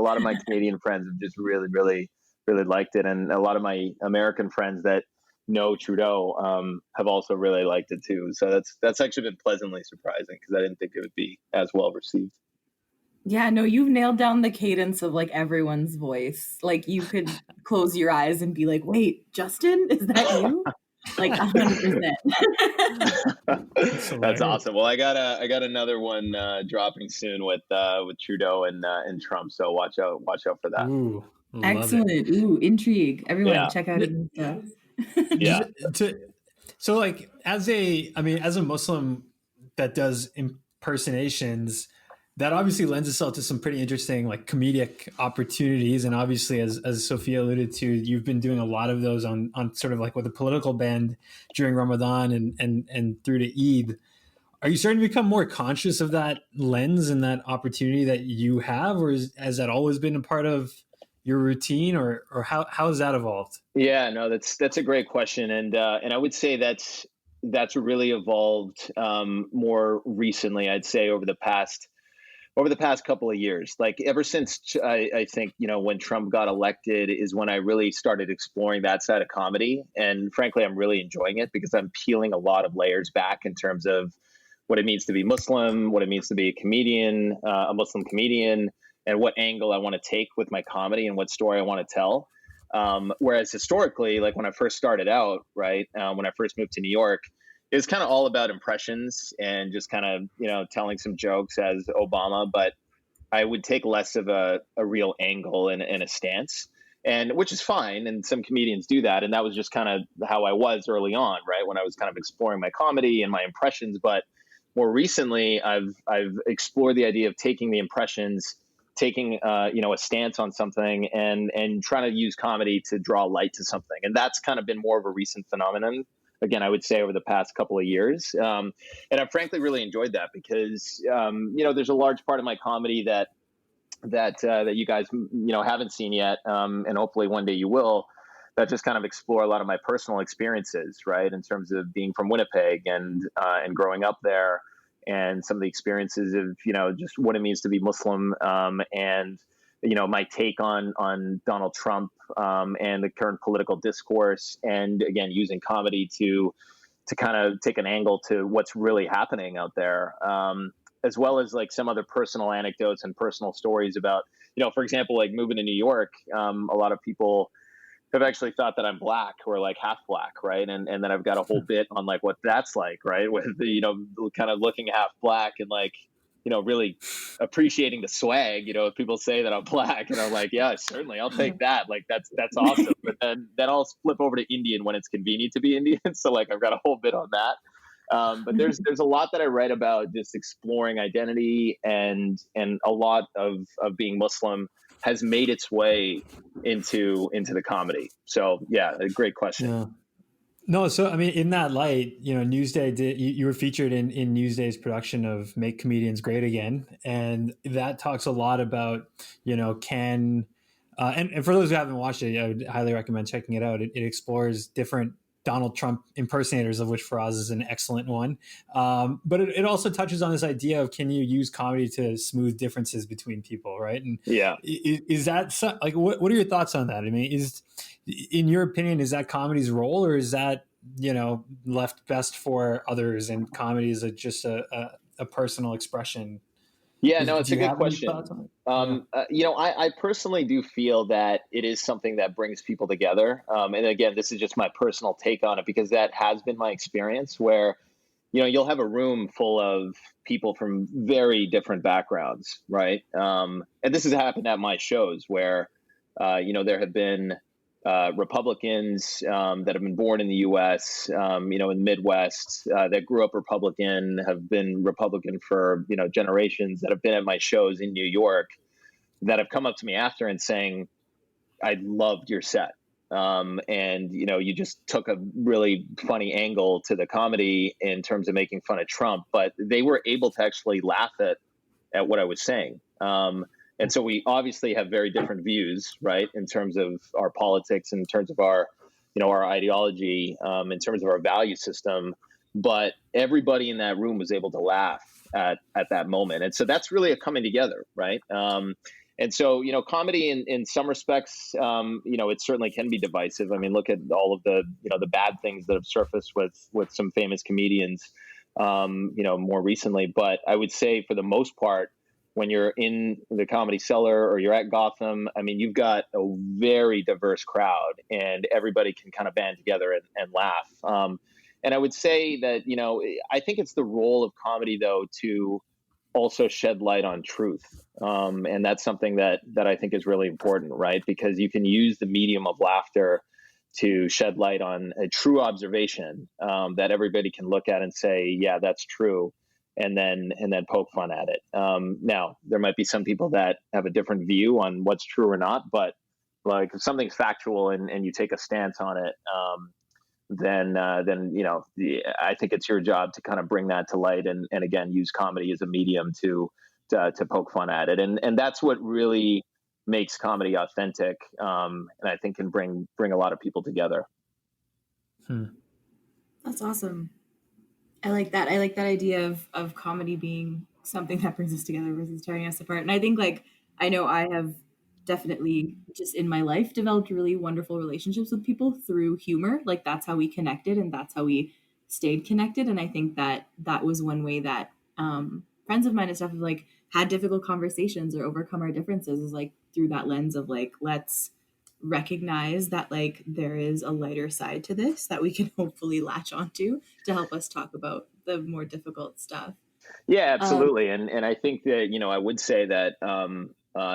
lot of my Canadian friends have just really, really, really liked it. And a lot of my American friends that know Trudeau have also really liked it too. So that's actually been pleasantly surprising because I didn't think it would be as well received. Yeah, no, you've nailed down the cadence of like everyone's voice. Like you could close your eyes and be like, wait, Justin, is that you? Like 100%. That's awesome. Well, I got another one dropping soon with Trudeau and Trump. So watch out for that. Ooh, excellent. Ooh, intrigue. Everyone check out his stuff. Yeah. So like as a Muslim that does impersonations, that obviously lends itself to some pretty interesting like comedic opportunities. And obviously, as Sophia alluded to, you've been doing a lot of those on sort of like with a political bend during Ramadan and through to Eid. Are you starting to become more conscious of that lens and that opportunity that you have, or has that always been a part of your routine, or how has that evolved? Yeah, no, that's a great question. And I would say that's really evolved more recently, I'd say over the past couple of years. Like ever since I think, when Trump got elected is when I really started exploring that side of comedy. And frankly, I'm really enjoying it because I'm peeling a lot of layers back in terms of what it means to be Muslim, what it means to be a comedian, a Muslim comedian, and what angle I want to take with my comedy and what story I want to tell. Whereas historically, like when I first started out, right, when I first moved to New York, it was kind of all about impressions and just kind of, telling some jokes as Obama, but I would take less of a real angle and a stance, and which is fine. And some comedians do that. And that was just kind of how I was early on, right, when I was kind of exploring my comedy and my impressions. But more recently, I've explored the idea of taking the impressions, taking a stance on something, and trying to use comedy to draw light to something. And that's kind of been more of a recent phenomenon. Again, I would say over the past couple of years, and I've frankly really enjoyed that because there's a large part of my comedy that you guys haven't seen yet, and hopefully one day you will. That just kind of explore a lot of my personal experiences, right, in terms of being from Winnipeg and growing up there, and some of the experiences of just what it means to be Muslim, and my take on Donald Trump and the current political discourse, and again using comedy to kind of take an angle to what's really happening out there, as well as like some other personal anecdotes and personal stories about for example, like moving to New York. A lot of people have actually thought that I'm black or like half black, right? And then I've got a whole bit on like what that's like, right? With the, kind of looking half black and like, really appreciating the swag, if people say that I'm black, and I'm like, yeah, certainly I'll take that. Like that's awesome. But then I'll flip over to Indian when it's convenient to be Indian. So like I've got a whole bit on that. But there's a lot that I write about just exploring identity, and a lot of being Muslim has made its way into the comedy. So yeah, a great question. Yeah. No, so I mean, in that light, Newsday you were featured in Newsday's production of "Make Comedians Great Again," and that talks a lot about and for those who haven't watched it, I would highly recommend checking it out. It explores different Donald Trump impersonators, of which Feraz is an excellent one. But it also touches on this idea of, can you use comedy to smooth differences between people, right? And is that like, what are your thoughts on that? I mean, in your opinion, is that comedy's role, or is that, left best for others, and comedy is just a personal expression? Yeah, no, it's a good question. I personally do feel that it is something that brings people together. And again, this is just my personal take on it, because that has been my experience where, you'll have a room full of people from very different backgrounds, right? And this has happened at my shows where, there have been Republicans that have been born in the U.S., in the Midwest, that grew up Republican, have been Republican for, generations, that have been at my shows in New York, that have come up to me after and saying, I loved your set. And, you just took a really funny angle to the comedy in terms of making fun of Trump, but they were able to actually laugh at what I was saying. And so we obviously have very different views, right, in terms of our politics, in terms of our, our ideology, in terms of our value system. But everybody in that room was able to laugh at that moment. And so that's really a coming together, right? And so, comedy in some respects, it certainly can be divisive. I mean, look at all of the, the bad things that have surfaced with some famous comedians, more recently. But I would say for the most part, when you're in the Comedy Cellar or you're at Gotham, I mean, you've got a very diverse crowd, and everybody can kind of band together and laugh. And I would say that, I think it's the role of comedy, though, to also shed light on truth. And that's something that I think is really important, right? Because you can use the medium of laughter to shed light on a true observation that everybody can look at and say, yeah, that's true. And then poke fun at it. Now, there might be some people that have a different view on what's true or not, but like if something's factual and you take a stance on it, then I think it's your job to kind of bring that to light and again use comedy as a medium to poke fun at it, and that's what really makes comedy authentic, and I think can bring a lot of people together. That's awesome. I like that. I like that idea of comedy being something that brings us together versus tearing us apart. And I think, like, I know I have definitely just in my life developed really wonderful relationships with people through humor. Like, that's how we connected and that's how we stayed connected. And I think that was one way that friends of mine and stuff have like had difficult conversations or overcome our differences, is like through that lens of like, let's recognize that like there is a lighter side to this that we can hopefully latch onto to help us talk about the more difficult stuff. Yeah, absolutely. And I think that, I would say that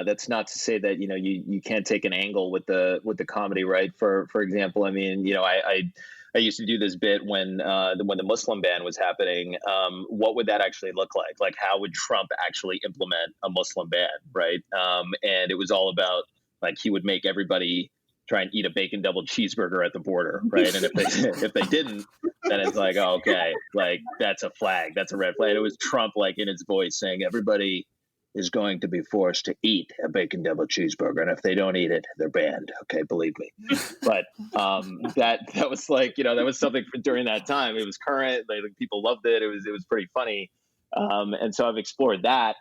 that's not to say that, you can't take an angle with the comedy, right? For example, I mean, I used to do this bit when the Muslim ban was happening. What would that actually look like? Like, how would Trump actually implement a Muslim ban, right? And it was all about, like, he would make everybody try and eat a bacon double cheeseburger at the border, right? And if they didn't, then it's like, oh, okay, like that's a flag, that's a red flag. And it was Trump, like in his voice, saying everybody is going to be forced to eat a bacon double cheeseburger, and if they don't eat it, they're banned. Okay, believe me. But that was like, that was something during that time. It was current. Like, people loved it. It was pretty funny, and so I've explored that.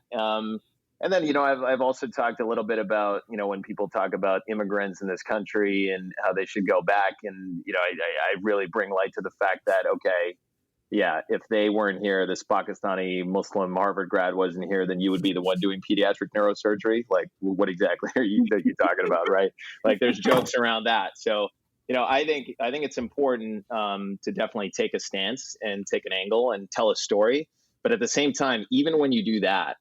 And then, I've also talked a little bit about, when people talk about immigrants in this country and how they should go back. And, I really bring light to the fact that, okay, yeah, if they weren't here, this Pakistani Muslim Harvard grad wasn't here, then you would be the one doing pediatric neurosurgery. Like, what exactly are you talking about, right? Like, there's jokes around that. So, I think it's important to definitely take a stance and take an angle and tell a story. But at the same time, even when you do that,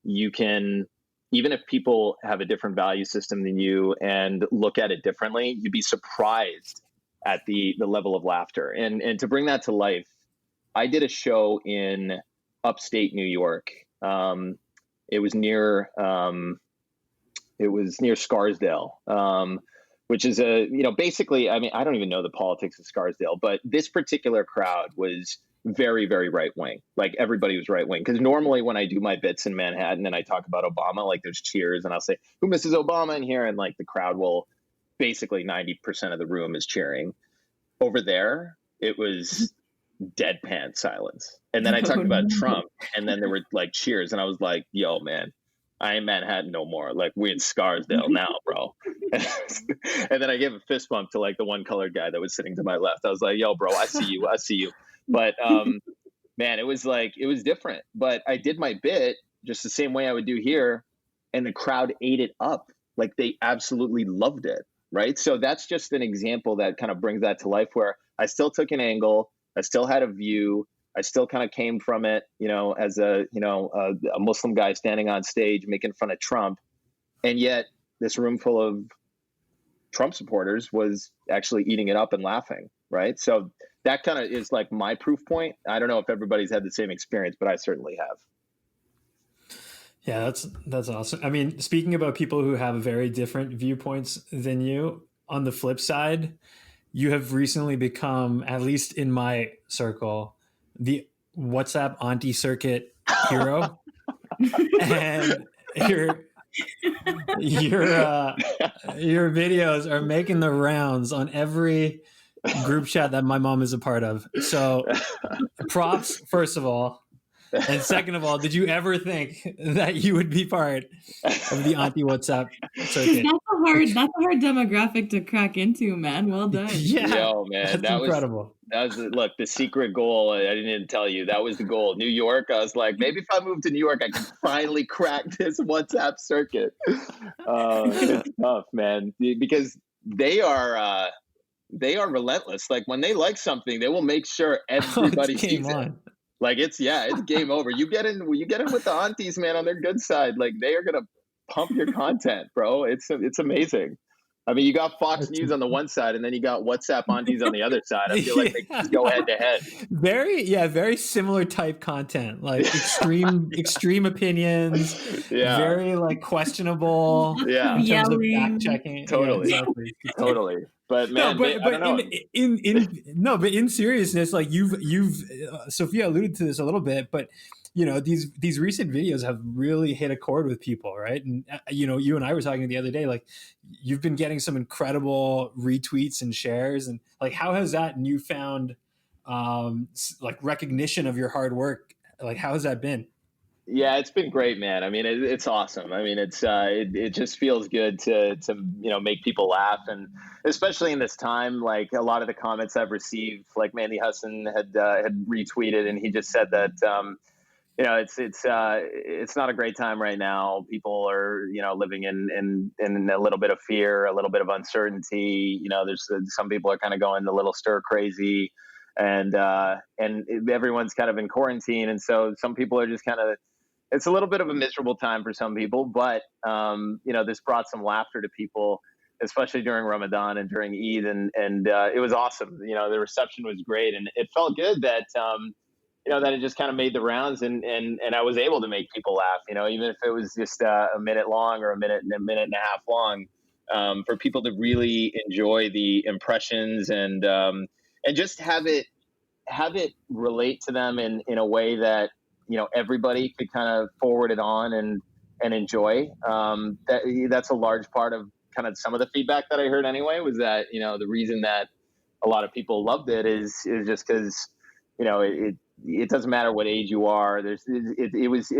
you can, even if people have a different value system than you and look at it differently, you'd be surprised at the level of laughter. And to bring that to life, I did a show in upstate New York. It was near Scarsdale, which is basically, I mean, I don't even know the politics of Scarsdale, but this particular crowd was very, very right wing. Like, everybody was right wing. Because normally when I do my bits in Manhattan and I talk about Obama, like, there's cheers and I'll say, who misses Obama in here? And like the crowd will basically 90% of the room is cheering. over there, it was deadpan silence. And then I talked about Trump, and then there were like cheers, and I was like, yo, man, I ain't Manhattan no more. Like, we're in Scarsdale now, bro. And then I gave a fist bump to like the one colored guy that was sitting to my left. I was like, yo, bro, I see you. But man, it was different. But I did my bit just the same way I would do here, and the crowd ate it up. Like, they absolutely loved it, right? So that's just an example that kind of brings that to life, where I still took an angle, I still had a view, I still kind of came from it, as a Muslim guy standing on stage making fun of Trump. And yet this room full of Trump supporters was actually eating it up and laughing, right? So that kind of is like my proof point. I don't know if everybody's had the same experience, but I certainly have. Yeah, that's awesome. I mean, speaking about people who have very different viewpoints than you, on the flip side, you have recently become, at least in my circle, the WhatsApp auntie circuit hero. And your videos are making the rounds on every group chat that my mom is a part of. So props, first of all. And second of all, did you ever think that you would be part of the auntie WhatsApp circuit? That's a hard demographic to crack into, man. Well done. Yeah, yo, man, that's incredible. Look, the secret goal. I didn't tell you that was the goal. New York. I was like, maybe if I move to New York, I can finally crack this WhatsApp circuit. It's tough, man, because they are relentless. Like, when they like something, they will make sure everybody sees it. Like, it's game over. You get in with the aunties, man, on their good side. Like, they are gonna pump your content, bro. It's amazing. I mean, you got Fox News on the one side, and then you got WhatsApp aunties on the other side. I feel like they just go head to head. Very similar type content, like extreme opinions. Yeah. Very like questionable. Yeah. In terms of fact checking. Totally. Yeah, exactly. Totally. But man, but in seriousness, like you've Sophia alluded to this a little bit, but these recent videos have really hit a chord with people, right? And you and I were talking the other day, like, you've been getting some incredible retweets and shares, and like, how has that newfound like recognition of your hard work, like, how has that been? Yeah, it's been great, man. I mean, it's awesome. I mean, it just feels good to make people laugh, and especially in this time, like, a lot of the comments I've received, like Mandy Husson had retweeted, and he just said that it's not a great time right now. People are living in a little bit of fear, a little bit of uncertainty. There's some people are kind of going a little stir crazy, and everyone's kind of in quarantine, and so some people are just kind of. It's a little bit of a miserable time for some people, but this brought some laughter to people, especially during Ramadan and during Eid, and it was awesome. The reception was great, and it felt good that that it just kind of made the rounds, and I was able to make people laugh. Even if it was just a minute long or a minute and a half long, for people to really enjoy the impressions and just have it relate to them in a way that. Everybody could kind of forward it on and enjoy. That's a large part of kind of some of the feedback that I heard anyway, was that, the reason that a lot of people loved it is just because, it doesn't matter what age you are. It was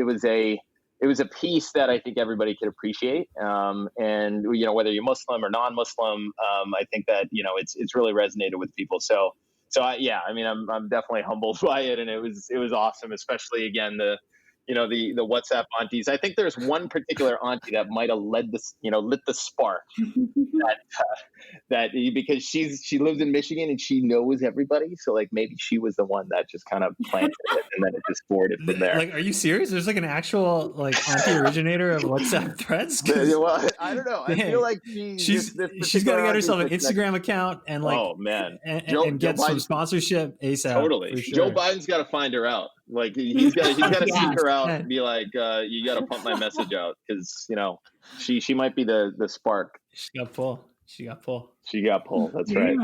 a piece that I think everybody could appreciate. And, whether you're Muslim or non-Muslim, I think that, it's really resonated with people. So I'm definitely humbled by it, and it was awesome, especially again the WhatsApp aunties. I think there's one particular auntie that might have lit the spark that because she lives in Michigan and she knows everybody, so like maybe she was the one that just kind of planted it, and then it just forwarded from there. Like, are you serious? There's like an actual like auntie originator of WhatsApp threads? Well, I don't know. I feel like she's got to get herself an Instagram account and like, oh man, and get some sponsorship ASAP. Totally, sure. Joe Biden's got to find her out. Like, he's got to seek her out and be like, you got to pump my message out, because she might be the spark. She got pull. That's right.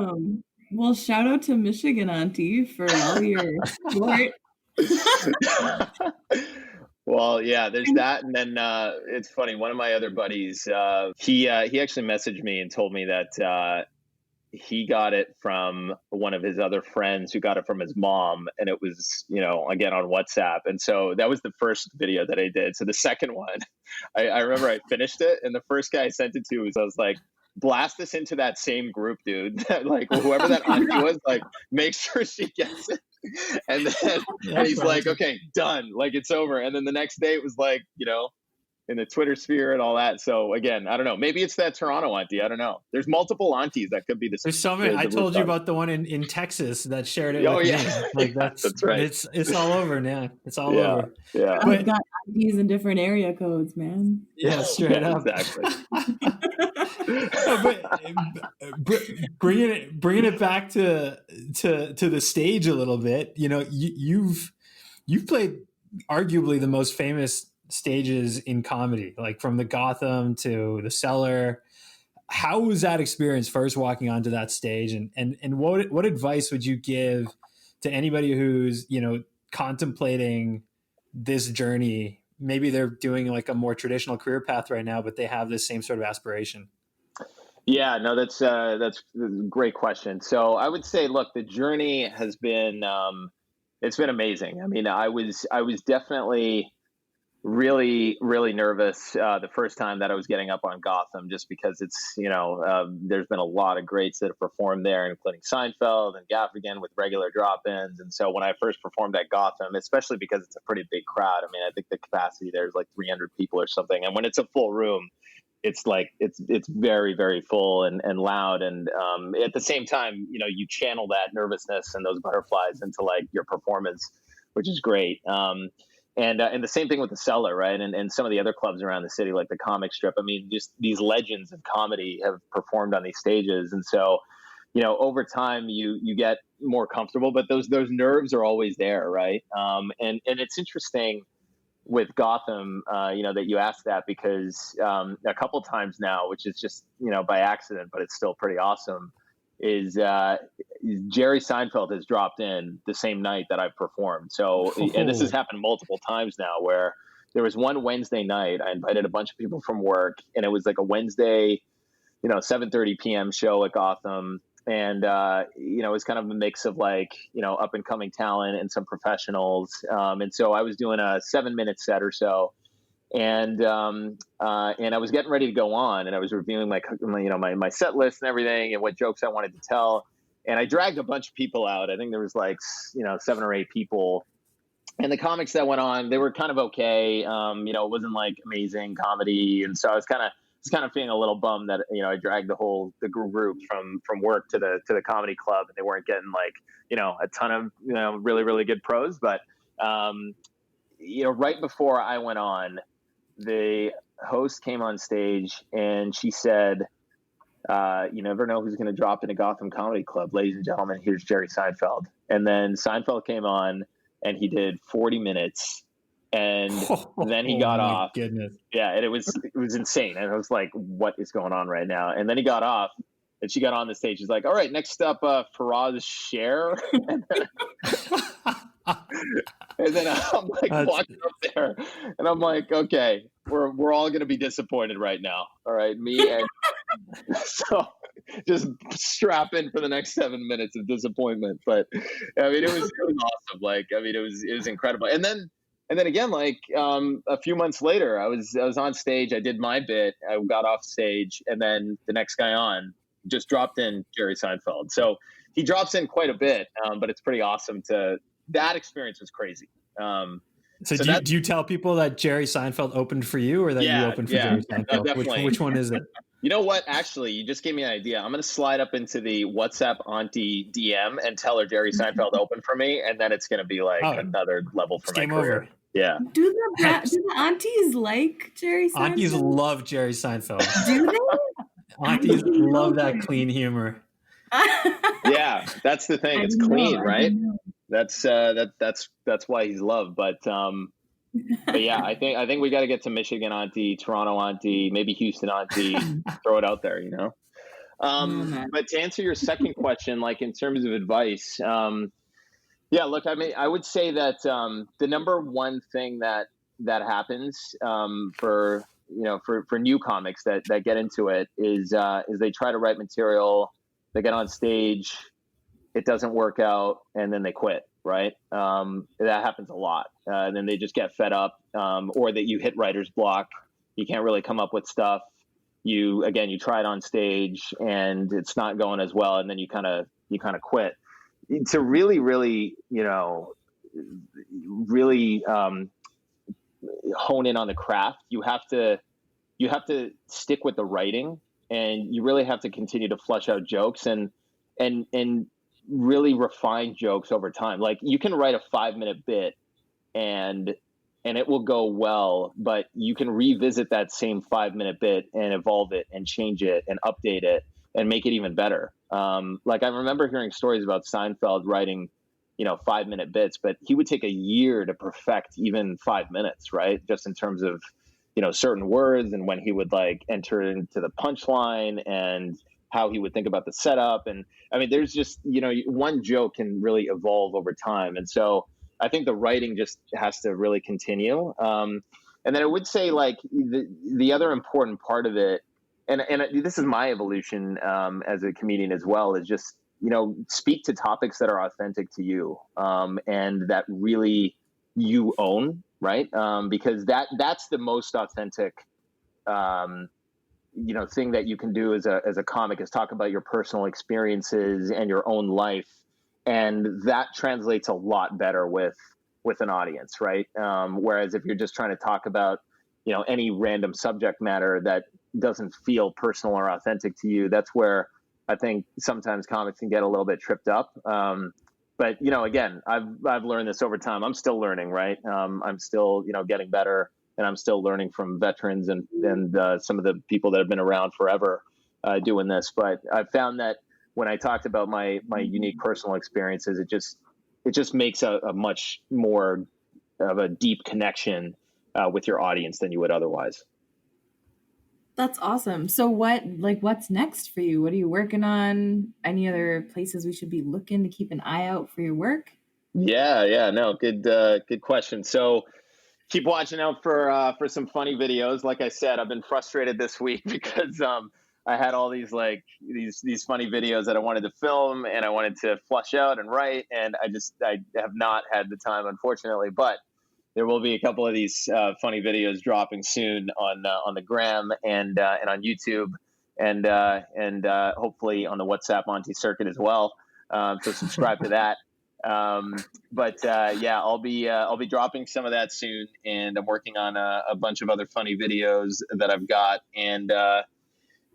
Well, shout out to Michigan auntie for all your support. Well, yeah, there's that, and then it's funny. One of my other buddies, he actually messaged me and told me that he got it from one of his other friends who got it from his mom, and it was, again, on WhatsApp. And so that was the first video that I did. So the second one, I remember I finished it, and the first guy I sent it to I was like, blast this into that same group, dude. Like, whoever that auntie was, like, make sure she gets it. And then and he's like, okay, done. Like, it's over. And then the next day it was like, in the Twitter sphere and all that. So again, I don't know. Maybe it's that Toronto auntie. I don't know. There's multiple aunties that could be the same. There's so many. I told you about the one in Texas that shared it with me. Like that's right. It's all over now. It's all over. Yeah. We've got aunties in different area codes, man. Yeah, straight up. Exactly. But bringing it back to the stage a little bit. You've played arguably the most famous stages in comedy, like from the Gotham to the Cellar. How was that experience first walking onto that stage, and what advice would you give to anybody who's contemplating this journey? Maybe they're doing like a more traditional career path right now, but they have this same sort of aspiration. Yeah, no, that's a great question. So I would say, look, the journey has been it's been amazing. I mean, I was definitely really, really nervous the first time that I was getting up on Gotham, just because it's, there's been a lot of greats that have performed there, including Seinfeld and Gaffigan with regular drop-ins. And so when I first performed at Gotham, especially because it's a pretty big crowd, I mean, I think the capacity there is like 300 people or something. And when it's a full room, it's like, it's very, very full and loud. And at the same time, you channel that nervousness and those butterflies into like your performance, which is great. And the same thing with the Cellar, right? And some of the other clubs around the city, like the Comic Strip. I mean, just these legends of comedy have performed on these stages. And so, over time you get more comfortable, but those nerves are always there, right? And it's interesting with Gotham, that you asked that, because a couple times now, which is just, by accident, but it's still pretty awesome, is Jerry Seinfeld has dropped in the same night that I've performed. So, and this has happened multiple times now, where there was one Wednesday night, I invited a bunch of people from work, and it was like a Wednesday, 7:30 p.m. show at Gotham. And, it was kind of a mix of like, up and coming talent and some professionals. And so I was doing a 7-minute set or so. And I was getting ready to go on, and I was reviewing my set list and everything, and what jokes I wanted to tell. And I dragged a bunch of people out. I think there was like, 7 or 8 people. And the comics that went on, they were kind of okay. It wasn't like amazing comedy. And so I was kind of feeling a little bummed that, I dragged the group from work to the comedy club, and they weren't getting like, a ton of, really, really good pros. But, right before I went on, the host came on stage and she said, you never know who's going to drop in a Gotham Comedy Club. Ladies and gentlemen, here's Jerry Seinfeld. And then Seinfeld came on and he did 40 minutes. And then he got off. Goodness. Yeah, and it was insane. And I was like, what is going on right now? And then he got off, and she got on the stage. She's like, all right, next up, Feraz, Shere. And then I'm like walking up there, and I'm like, okay, we're all going to be disappointed right now. All right, me and so just strap in for the next 7 minutes of disappointment. But I mean, it was awesome. Like, I mean, it was incredible. And then again, like a few months later, I was on stage. I did my bit. I got off stage, and then the next guy on just dropped in Jerry Seinfeld. So he drops in quite a bit, but it's pretty awesome that experience was crazy. So do you tell people that Jerry Seinfeld opened for you, or that you opened for Jerry Seinfeld? Definitely. Which one is it? You know what? Actually, you just gave me an idea. I'm going to slide up into the WhatsApp auntie DM and tell her Jerry Seinfeld opened for me, and then it's going to be like another level for my career. Over. Yeah. Do the aunties like Jerry Seinfeld? Aunties love Jerry Seinfeld. Do they? Aunties love that clean humor. Yeah, that's the thing. It's clean, right? That's why he's loved. But yeah, I think we got to get to Michigan auntie, Toronto auntie, maybe Houston auntie. Throw it out there, But to answer your second question, like in terms of advice, yeah, look, I mean, I would say that the number one thing that happens for new comics that get into it is they try to write material they get on stage, it doesn't work out, and then they quit, right? That happens a lot. And then they just get fed up, or that you hit writer's block. You can't really come up with stuff. You try it on stage and it's not going as well, and then you kind of quit. To really, really, really hone in on the craft, you have to stick with the writing, and you really have to continue to flesh out jokes and really refine jokes over time. Like, you can write a 5-minute bit and it will go well, but you can revisit that same 5-minute bit and evolve it and change it and update it and make it even better. Like, I remember hearing stories about Seinfeld writing, 5-minute bits, but he would take a year to perfect even 5 minutes, right? Just in terms of, certain words, and when he would like enter into the punchline and how he would think about the setup. And I mean, there's just, one joke can really evolve over time. And so I think the writing just has to really continue. And then I would say, like, the other important part of it, and this is my evolution as a comedian as well, is just, speak to topics that are authentic to you, and that really you own, right? Because that's the most authentic, thing that you can do as a comic, is talk about your personal experiences and your own life, and that translates a lot better with an audience, right? Whereas if you're just trying to talk about, any random subject matter that doesn't feel personal or authentic to you, that's where I think sometimes comics can get a little bit tripped up. But again, I've learned this over time. I'm still learning, right? I'm still, getting better, and I'm still learning from veterans and some of the people that have been around forever doing this. But I've found that when I talked about my unique personal experiences, it just makes a much more of a deep connection with your audience than you would otherwise. That's awesome. So what's next for you? What are you working on? Any other places we should be looking to keep an eye out for your work? Yeah. No, good question. So keep watching out for some funny videos. Like I said, I've been frustrated this week because I had all these these funny videos that I wanted to film and I wanted to flush out and write, and I have not had the time, unfortunately. But there will be a couple of these funny videos dropping soon on the gram and on YouTube, and hopefully on the WhatsApp Monty circuit as well. So subscribe to that. But I'll be dropping some of that soon, and I'm working on a bunch of other funny videos that I've got,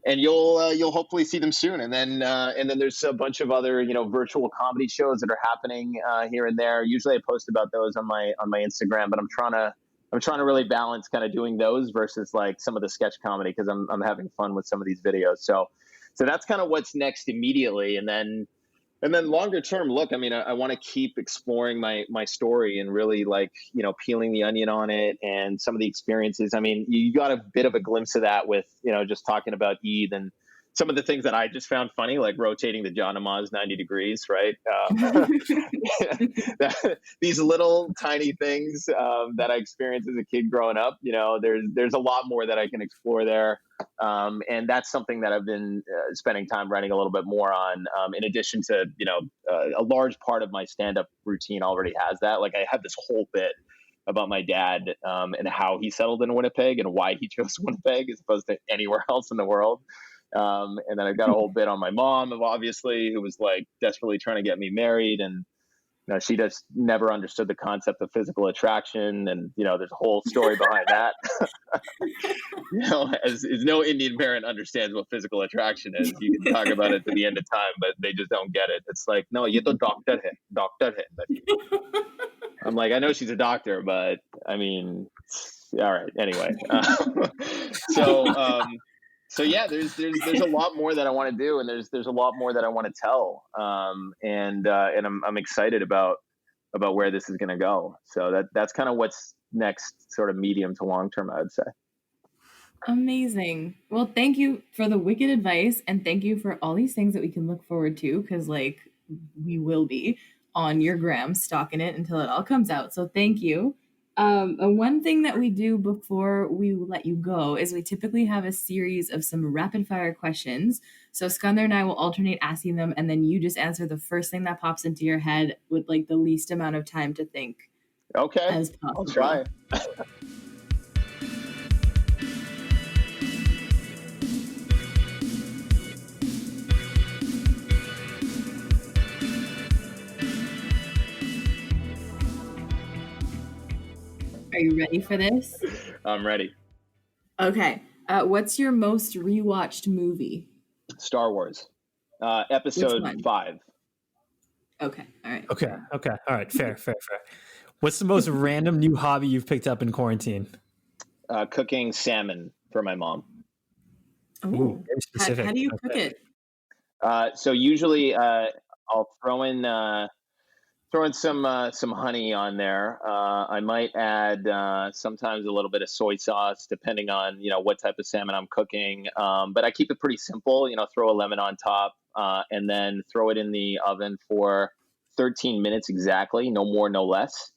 and you'll hopefully see them soon. And then there's a bunch of other virtual comedy shows that are happening here and there. Usually I post about those on my Instagram, but I'm trying to really balance kind of doing those versus like some of the sketch comedy, because I'm having fun with some of these videos. So that's kind of what's next immediately, and then longer term, look, I mean, I want to keep exploring my story and really peeling the onion on it and some of the experiences. I mean, you got a bit of a glimpse of that with, just talking about Eid and some of the things that I just found funny, like rotating the John Amaz 90 degrees, right? These little tiny things that I experienced as a kid growing up, there's a lot more that I can explore there. And that's something that I've been spending time writing a little bit more on, in addition to, a large part of my stand-up routine already has that. Like, I had this whole bit about my dad and how he settled in Winnipeg and why he chose Winnipeg as opposed to anywhere else in the world. And then I've got a whole bit on my mom, obviously, who was like desperately trying to get me married, and she just never understood the concept of physical attraction, and there's a whole story behind that. As no Indian parent understands what physical attraction is. You can talk about it to the end of time, but they just don't get it. It's like, no, ye to doctor hai. I'm like, I know she's a doctor, but I mean, all right. Anyway, so yeah, there's a lot more that I want to do, and there's a lot more that I want to tell, and I'm excited about where this is going to go. So that's kind of what's next, sort of medium to long term, I would say. Amazing. Well, thank you for the wicked advice, and thank you for all these things that we can look forward to, because we will be on your gram stalking it until it all comes out. So thank you. And one thing that we do before we let you go is we typically have a series of some rapid fire questions. So Skander and I will alternate asking them, and then you just answer the first thing that pops into your head with like the least amount of time to think. Okay, as possible. I'll try. Are you ready for this? I'm ready. Okay. What's your most rewatched movie? Star Wars. Episode 5. Okay. All right. Okay. All right. Fair. What's the most random new hobby you've picked up in quarantine? Cooking salmon for my mom. Ooh, very specific. How do you cook it? So usually I'll throw in some honey on there. I might add sometimes a little bit of soy sauce, depending on what type of salmon I'm cooking. But I keep it pretty simple. Throw a lemon on top, and then throw it in the oven for 13 minutes exactly, no more, no less,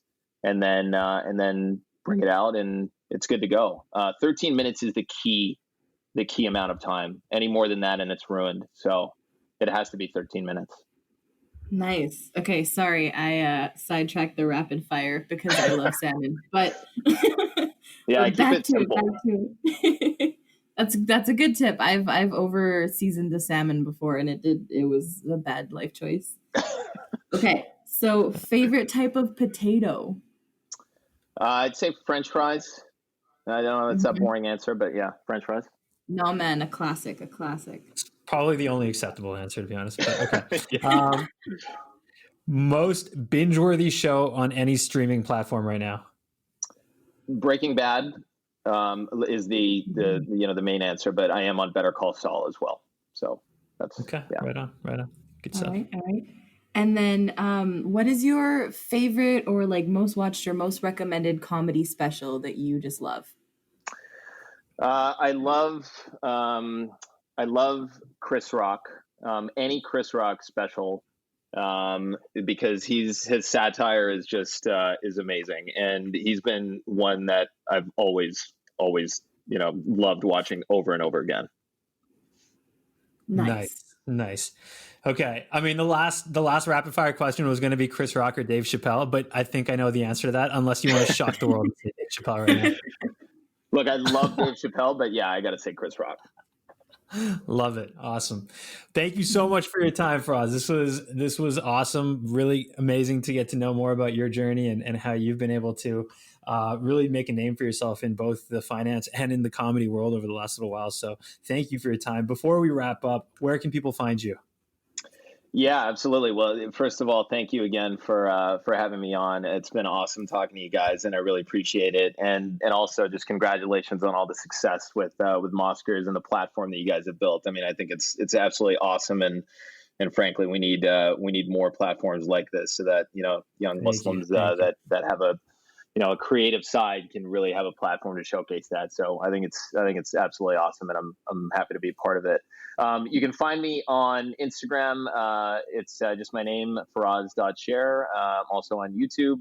and then bring it out, and it's good to go. 13 minutes is the key amount of time. Any more than that, and it's ruined. So it has to be 13 minutes. Nice. Okay, sorry, I sidetracked the rapid fire because I love salmon, but yeah, I keep it simple. That's a good tip. I've over seasoned the salmon before, and it was a bad life choice. Okay, so favorite type of potato? I'd say French fries. I don't know if that's a boring answer, but yeah, French fries. No, man, a classic. It's probably the only acceptable answer, to be honest. But okay. Most binge-worthy show on any streaming platform right now? Breaking Bad is the main answer, but I am on Better Call Saul as well. So that's okay. Yeah. Right on. Good stuff. All right. And then, what is your favorite or like most watched or most recommended comedy special that you just love? I love Chris Rock. Any Chris Rock special, because his satire is just is amazing, and he's been one that I've always loved watching over and over again. Nice. Okay. I mean, the last rapid fire question was going to be Chris Rock or Dave Chappelle, but I think I know the answer to that, unless you want to shock the world and say Dave Chappelle right now. Look, I love Dave Chappelle, but yeah, I got to say Chris Rock. Love it. Awesome. Thank you so much for your time, Feraz. This was awesome. Really amazing to get to know more about your journey and how you've been able to really make a name for yourself in both the finance and in the comedy world over the last little while. So thank you for your time. Before we wrap up, where can people find you? Yeah, absolutely. Well, first of all, thank you again for having me on. It's been awesome talking to you guys, and I really appreciate it. And also, just congratulations on all the success with Mosquers and the platform that you guys have built. I mean, I think it's absolutely awesome, and frankly, we need more platforms like this so that young Muslims that have a creative side can really have a platform to showcase that. So I think it's absolutely awesome, and I'm happy to be part of it. You can find me on Instagram. It's just my name, Feraz.Shere. Also on YouTube.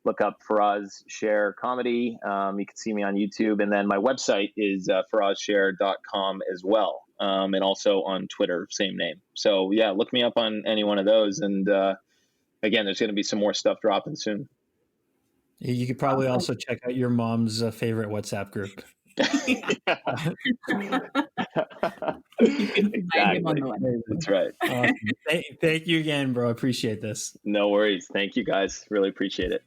Look up Feraz Shere Comedy. You can see me on YouTube. And then my website is ferazshere.com as well. And also on Twitter, same name. So yeah, look me up on any one of those. And again, there's going to be some more stuff dropping soon. You could probably also check out your mom's favorite WhatsApp group. Exactly. That's right. Awesome. Thank you again, bro. I appreciate this. No worries. Thank you, guys. Really appreciate it.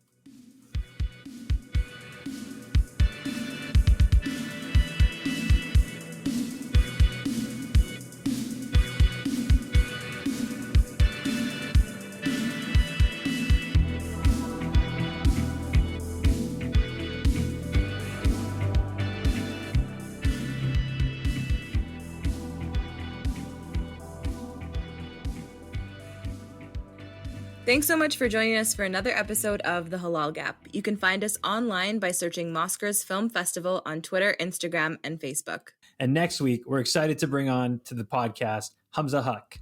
Thanks so much for joining us for another episode of The Halal Gap. You can find us online by searching Mosquers Film Festival on Twitter, Instagram, and Facebook. And next week, we're excited to bring on to the podcast Hamza Huck.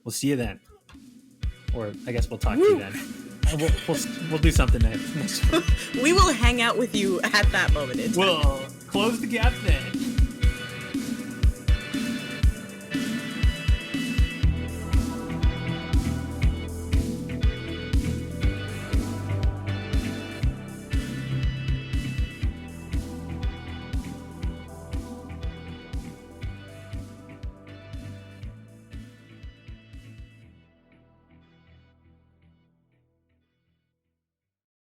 We'll see you then. Or I guess we'll talk to you then. We'll do something next. We will hang out with you at that moment in time. We'll close the gap then.